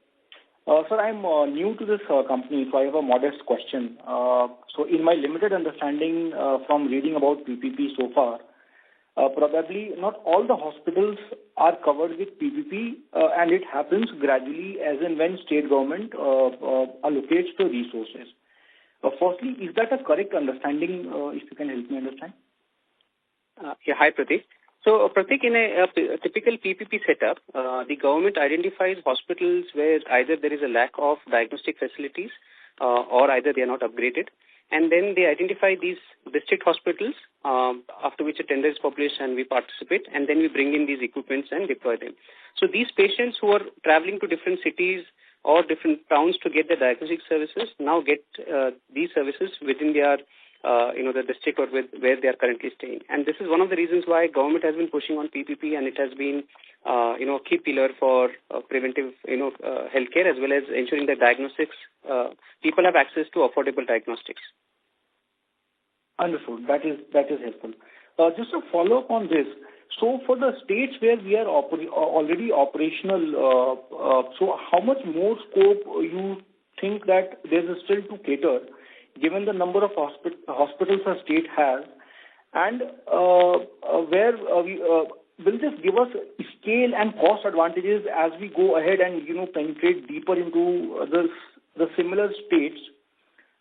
Sir, I'm new to this company, so I have a modest question. So in my limited understanding from reading about PPP so far, probably not all the hospitals are covered with PPP, and it happens gradually as and when state government allocates the resources. Firstly, is that a correct understanding, if you can help me understand? Hi, Prateek. So, Prateek, in a typical PPP setup, the government identifies hospitals where either there is a lack of diagnostic facilities or either they are not upgraded. And then they identify these district hospitals, after which a tender is published and we participate, and then we bring in these equipments and deploy them. So these patients who are traveling to different cities or different towns to get the diagnostic services now get these services within their the district or where they are currently staying. And this is one of the reasons why government has been pushing on PPP, and it has been, key pillar for preventive, healthcare, as well as ensuring that diagnostics, people have access to affordable diagnostics. Understood. That is helpful. Just a follow-up on this. So for the states where we are already operational, so how much more scope you think that there is still to cater, given the number of hospitals a state has, and where will this give us scale and cost advantages as we go ahead and, penetrate deeper into the similar states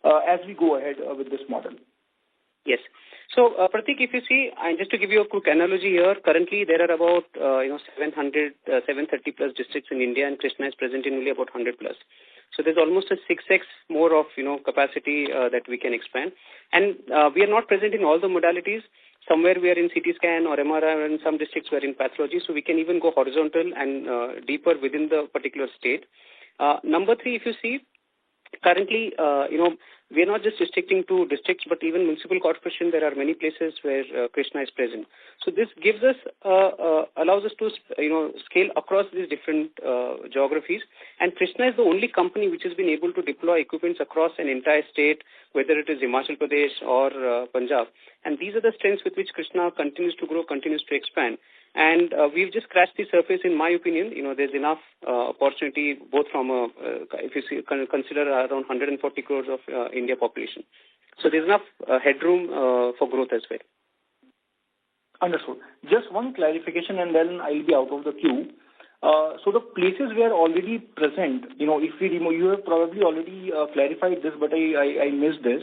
as we go ahead with this model? Yes. So, Pratik, if you see, and just to give you a quick analogy here, currently there are about 730 plus districts in India, and Krsnaa is present in only about 100 plus. So there's almost a 6x more of capacity that we can expand, and we are not present in all the modalities. Somewhere we are in CT scan or MRI, and in some districts we are in pathology. So we can even go horizontal and deeper within the particular state. Number three, if you see, currently, we are not just restricting to districts, but even municipal corporation. There are many places where Krsnaa is present. So this gives us, allows us to, scale across these different geographies. And Krsnaa is the only company which has been able to deploy equipments across an entire state, whether it is Himachal Pradesh or Punjab. And these are the strengths with which Krsnaa continues to grow, continues to expand. And we've just scratched the surface, in my opinion. There's enough opportunity, both from if you see, consider around 140 crores of India population. So there's enough headroom for growth as well. Understood. Just one clarification, and then I'll be out of the queue. So the places we are already present, if we remove, you have probably already clarified this, but I missed this.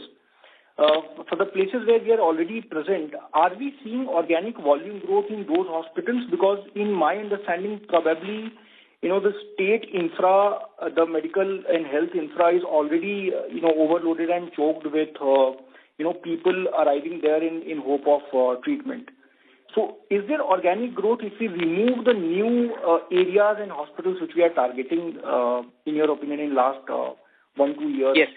For the places where we are already present, are we seeing organic volume growth in those hospitals? Because in my understanding, probably, the state infra, the medical and health infra is already, overloaded and choked with, people arriving there in hope of treatment. So is there organic growth if we remove the new areas and hospitals which we are targeting, in your opinion, in last 1-2 years? Yes.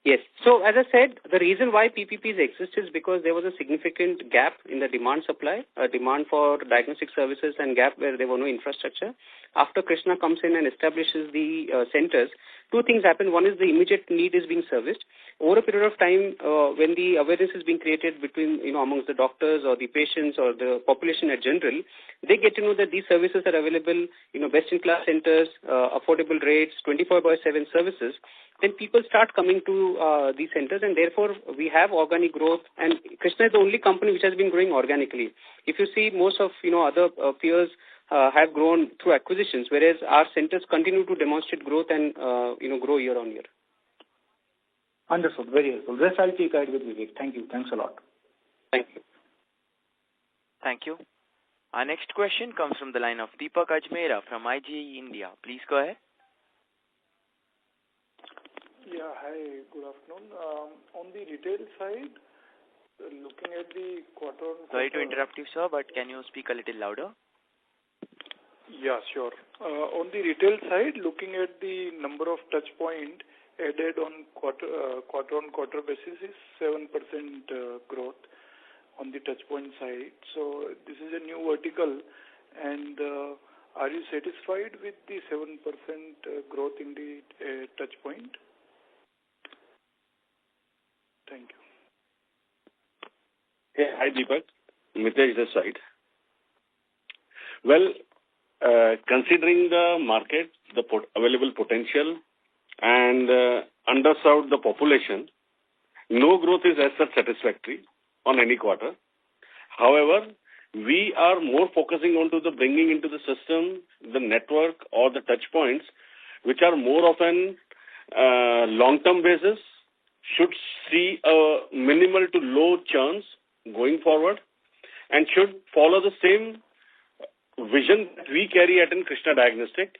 Yes. So as I said, the reason why PPPs exist is because there was a significant gap in the demand supply, demand for diagnostic services, and gap where there were no infrastructure. After Krsnaa comes in and establishes the centers, two things happen. One is the immediate need is being serviced. Over a period of time, when the awareness is being created between, amongst the doctors or the patients or the population in general, they get to know that these services are available, best-in-class centers, affordable rates, 24/7 services. Then people start coming to these centers, and therefore we have organic growth. And Krsnaa is the only company which has been growing organically. If you see, most of other peers have grown through acquisitions, whereas our centers continue to demonstrate growth and grow year on year. Understood. Very helpful. This I'll take ahead with Vivek. Thank you. Thanks a lot. Thank you. Thank you. Our next question comes from the line of Deepak Ajmera from IGE India. Please go ahead. Yeah, hi, good afternoon. On the retail side, looking at the quarter-on-quarter... Sorry to interrupt you, sir, but can you speak a little louder? Yeah, sure. On the retail side, looking at the number of touch point added on quarter-on-quarter basis is 7% growth on the touch point side. So this is a new vertical, and are you satisfied with the 7% growth in the touch point? Thank you. Hey, hi Deepak. Mitesh this side. Well, considering the market, the available potential, and underserved the population, no growth is as such satisfactory on any quarter. However, we are more focusing on to the bringing into the system the network or the touch points, which are more of an long-term basis, should see a minimal to low churns going forward, and should follow the same vision that we carry at in Krsnaa Diagnostics,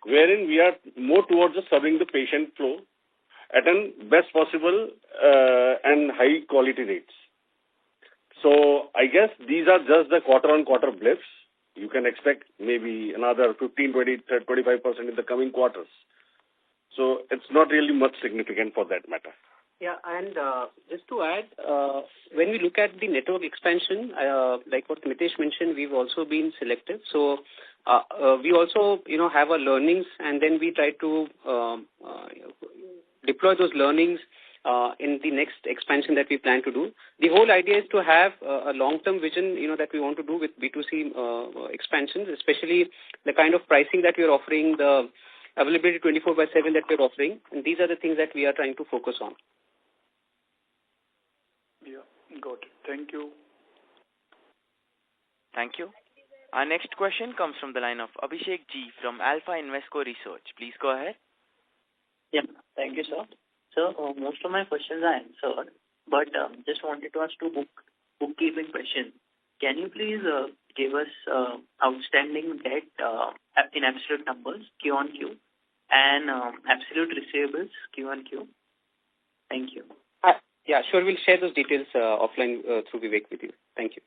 wherein we are more towards the serving the patient flow at an best possible and high quality rates. So I guess these are just the quarter-on-quarter blips. You can expect maybe another 15, 20, 25% in the coming quarters. So it's not really much significant for that matter. Yeah, and just to add, when we look at the network expansion, like what Mitesh mentioned, we've also been selective. So we also, have our learnings, and then we try to deploy those learnings in the next expansion that we plan to do. The whole idea is to have a long-term vision, that we want to do with B2C expansions, especially the kind of pricing that we are offering, the availability 24/7 that we're offering, and these are the things that we are trying to focus on. Yeah, got it. Thank you. Thank you. Our next question comes from the line of Abhishek G from Alpha Invesco Research. Please go ahead. Yeah, thank you, sir. Sir, most of my questions are answered, but just wanted to ask two bookkeeping questions. Can you please give us outstanding debt in absolute numbers, Q on Q, and absolute receivables, Q on Q? Thank you. Yeah, sure. We'll share those details offline through Vivek with you. Thank you.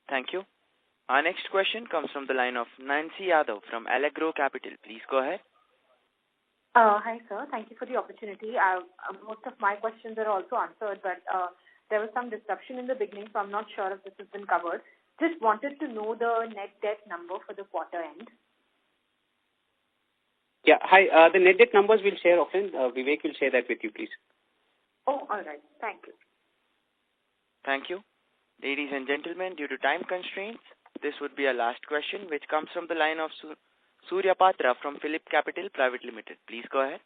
Thank you. Our next question comes from the line of Nancy Yadav from Allegro Capital. Please go ahead. Hi, sir. Thank you for the opportunity. Most of my questions are also answered, but there was some disruption in the beginning, so I'm not sure if this has been covered. Just wanted to know the net debt number for the quarter end. Yeah, hi. The net debt numbers we'll share often. Vivek will share that with you, please. Oh, all right. Thank you. Thank you. Ladies and gentlemen, due to time constraints, this would be our last question, which comes from the line of Surya Patra from Phillip Capital Private Limited. Please go ahead.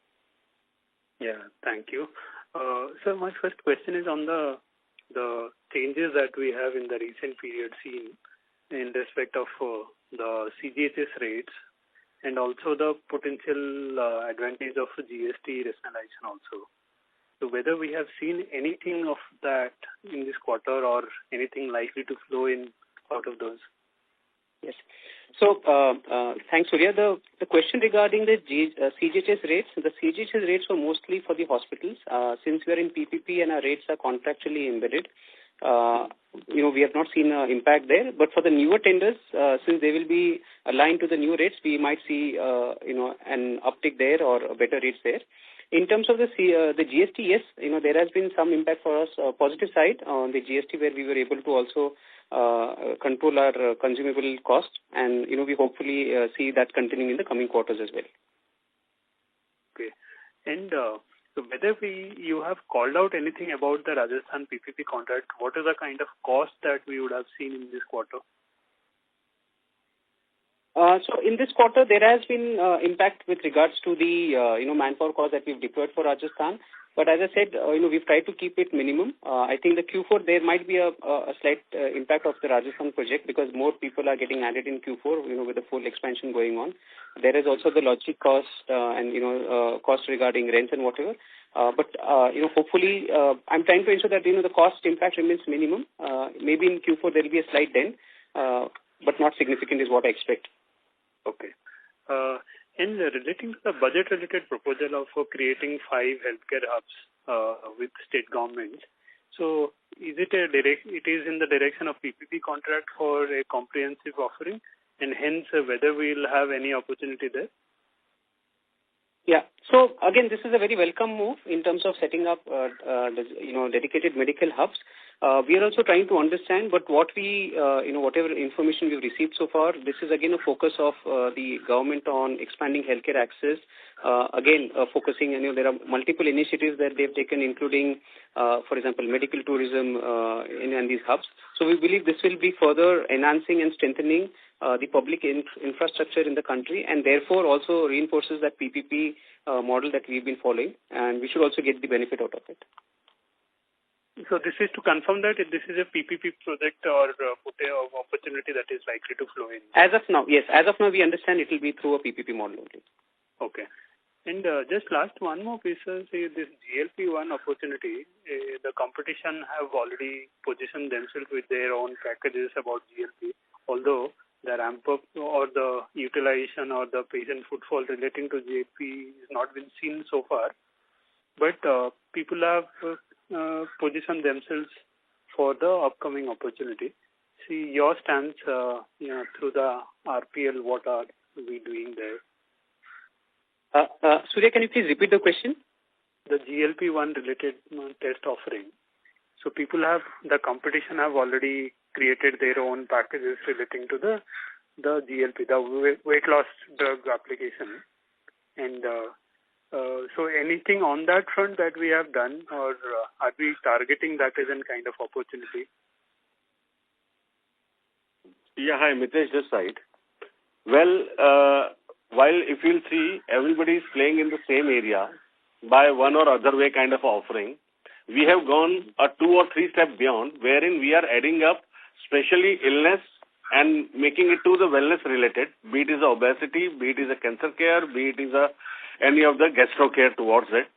Yeah, thank you. So my first question is on the changes that we have in the recent period seen in respect of the CGHS rates and also the potential advantage of GST rationalization also. So whether we have seen anything of that in this quarter or anything likely to flow in out of those? Yes. So thanks, Surya. The question regarding the CGHS rates, the CGHS rates were mostly for the hospitals. Since we are in PPP and our rates are contractually embedded, we have not seen an impact there. But for the newer tenders, since they will be aligned to the new rates, we might see, an uptick there or better rates there. In terms of the GST, yes, there has been some impact for us, positive side on the GST, where we were able to also control our consumable cost, and we hopefully see that continuing in the coming quarters as well. Okay, and so whether you have called out anything about the Rajasthan PPP contract, what is the kind of cost that we would have seen in this quarter? So in this quarter, there has been impact with regards to the manpower cost that we've deployed for Rajasthan. But as I said, we've tried to keep it minimum. I think the Q4 there might be a slight impact of the Rajasthan project because more people are getting added in Q4. With the full expansion going on. There is also the logistic cost and cost regarding rents and whatever. But hopefully, I'm trying to ensure that the cost impact remains minimum. Maybe in Q4 there will be a slight dent, but not significant is what I expect. Okay. And relating to the budget-related proposal of creating 5 healthcare hubs with state governments, so is it it is in the direction of PPP contract for a comprehensive offering, and hence whether we'll have any opportunity there? Yeah. So again, this is a very welcome move in terms of setting up, dedicated medical hubs. We are also trying to understand, but what we, whatever information we've received so far, this is again a focus of the government on expanding healthcare access. Focusing, there are multiple initiatives that they've taken, including, for example, medical tourism in these hubs. So we believe this will be further enhancing and strengthening the public infrastructure in the country, and therefore also reinforces that PPP model that we've been following, and we should also get the benefit out of it. So this is to confirm that this is a PPP project or opportunity that is likely to flow in? As of now, yes. As of now, we understand it will be through a PPP model only. Okay. And just last one more piece, say this GLP-1 opportunity, the competition have already positioned themselves with their own packages about GLP, although the ramp-up or the utilization or the patient footfall relating to GLP has not been seen so far. But people have position themselves for the upcoming opportunity. See your stance, through the RPL, what are we doing there? Surya, can you please repeat the question? The GLP-1 related test offering. So the competition have already created their own packages relating to the GLP, the weight loss drug application. And so anything on that front that we have done, or are we targeting that as a kind of opportunity? Yeah, hi, Mitesh this side. Well, while if you'll see, everybody is playing in the same area by one or other way kind of offering, we have gone a 2 or 3 step beyond, wherein we are adding up especially illness, and making it to the wellness related, be it is a obesity, be it is a cancer care, be it is any of the gastro care towards it.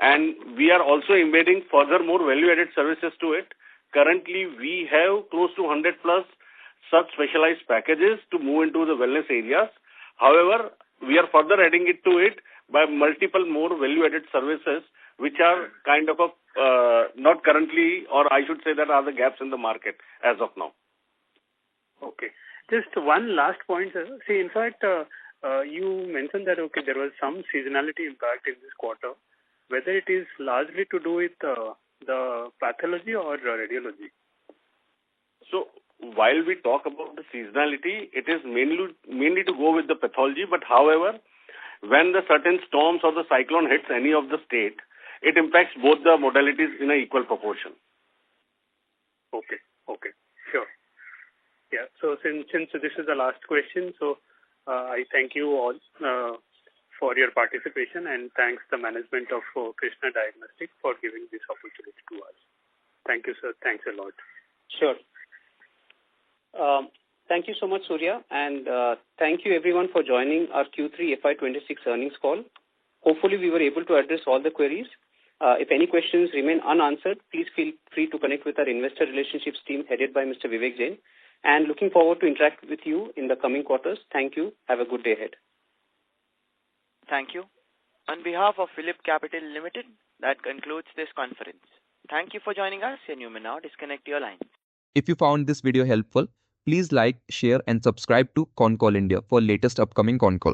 And we are also embedding further more value-added services to it. Currently, we have close to 100 plus such specialized packages to move into the wellness areas. However, we are further adding it to it by multiple more value-added services, which are kind of not currently, or I should say that are the gaps in the market as of now. Okay. Just one last point, sir. See, in fact, you mentioned that, okay, there was some seasonality impact in this quarter, whether it is largely to do with the pathology or radiology. So, while we talk about the seasonality, it is mainly to go with the pathology, but however, when the certain storms or the cyclone hits any of the state, it impacts both the modalities in an equal proportion. Okay, sure. Yeah, so since this is the last question, so I thank you all for your participation, and thanks the management of Krsnaa Diagnostics for giving this opportunity to us. Thank you, sir. Thanks a lot. Sure. Thank you so much, Surya, and thank you everyone for joining our Q3 FY26 earnings call. Hopefully, we were able to address all the queries. If any questions remain unanswered, please feel free to connect with our investor relationships team headed by Mr. Vivek Jain. And looking forward to interact with you in the coming quarters. Thank you. Have a good day ahead. Thank you. On behalf of Phillip Capital Limited, that concludes this conference. Thank you for joining us, and you may now disconnect your line. If you found this video helpful, please like, share and subscribe to Concall India for latest upcoming Concall.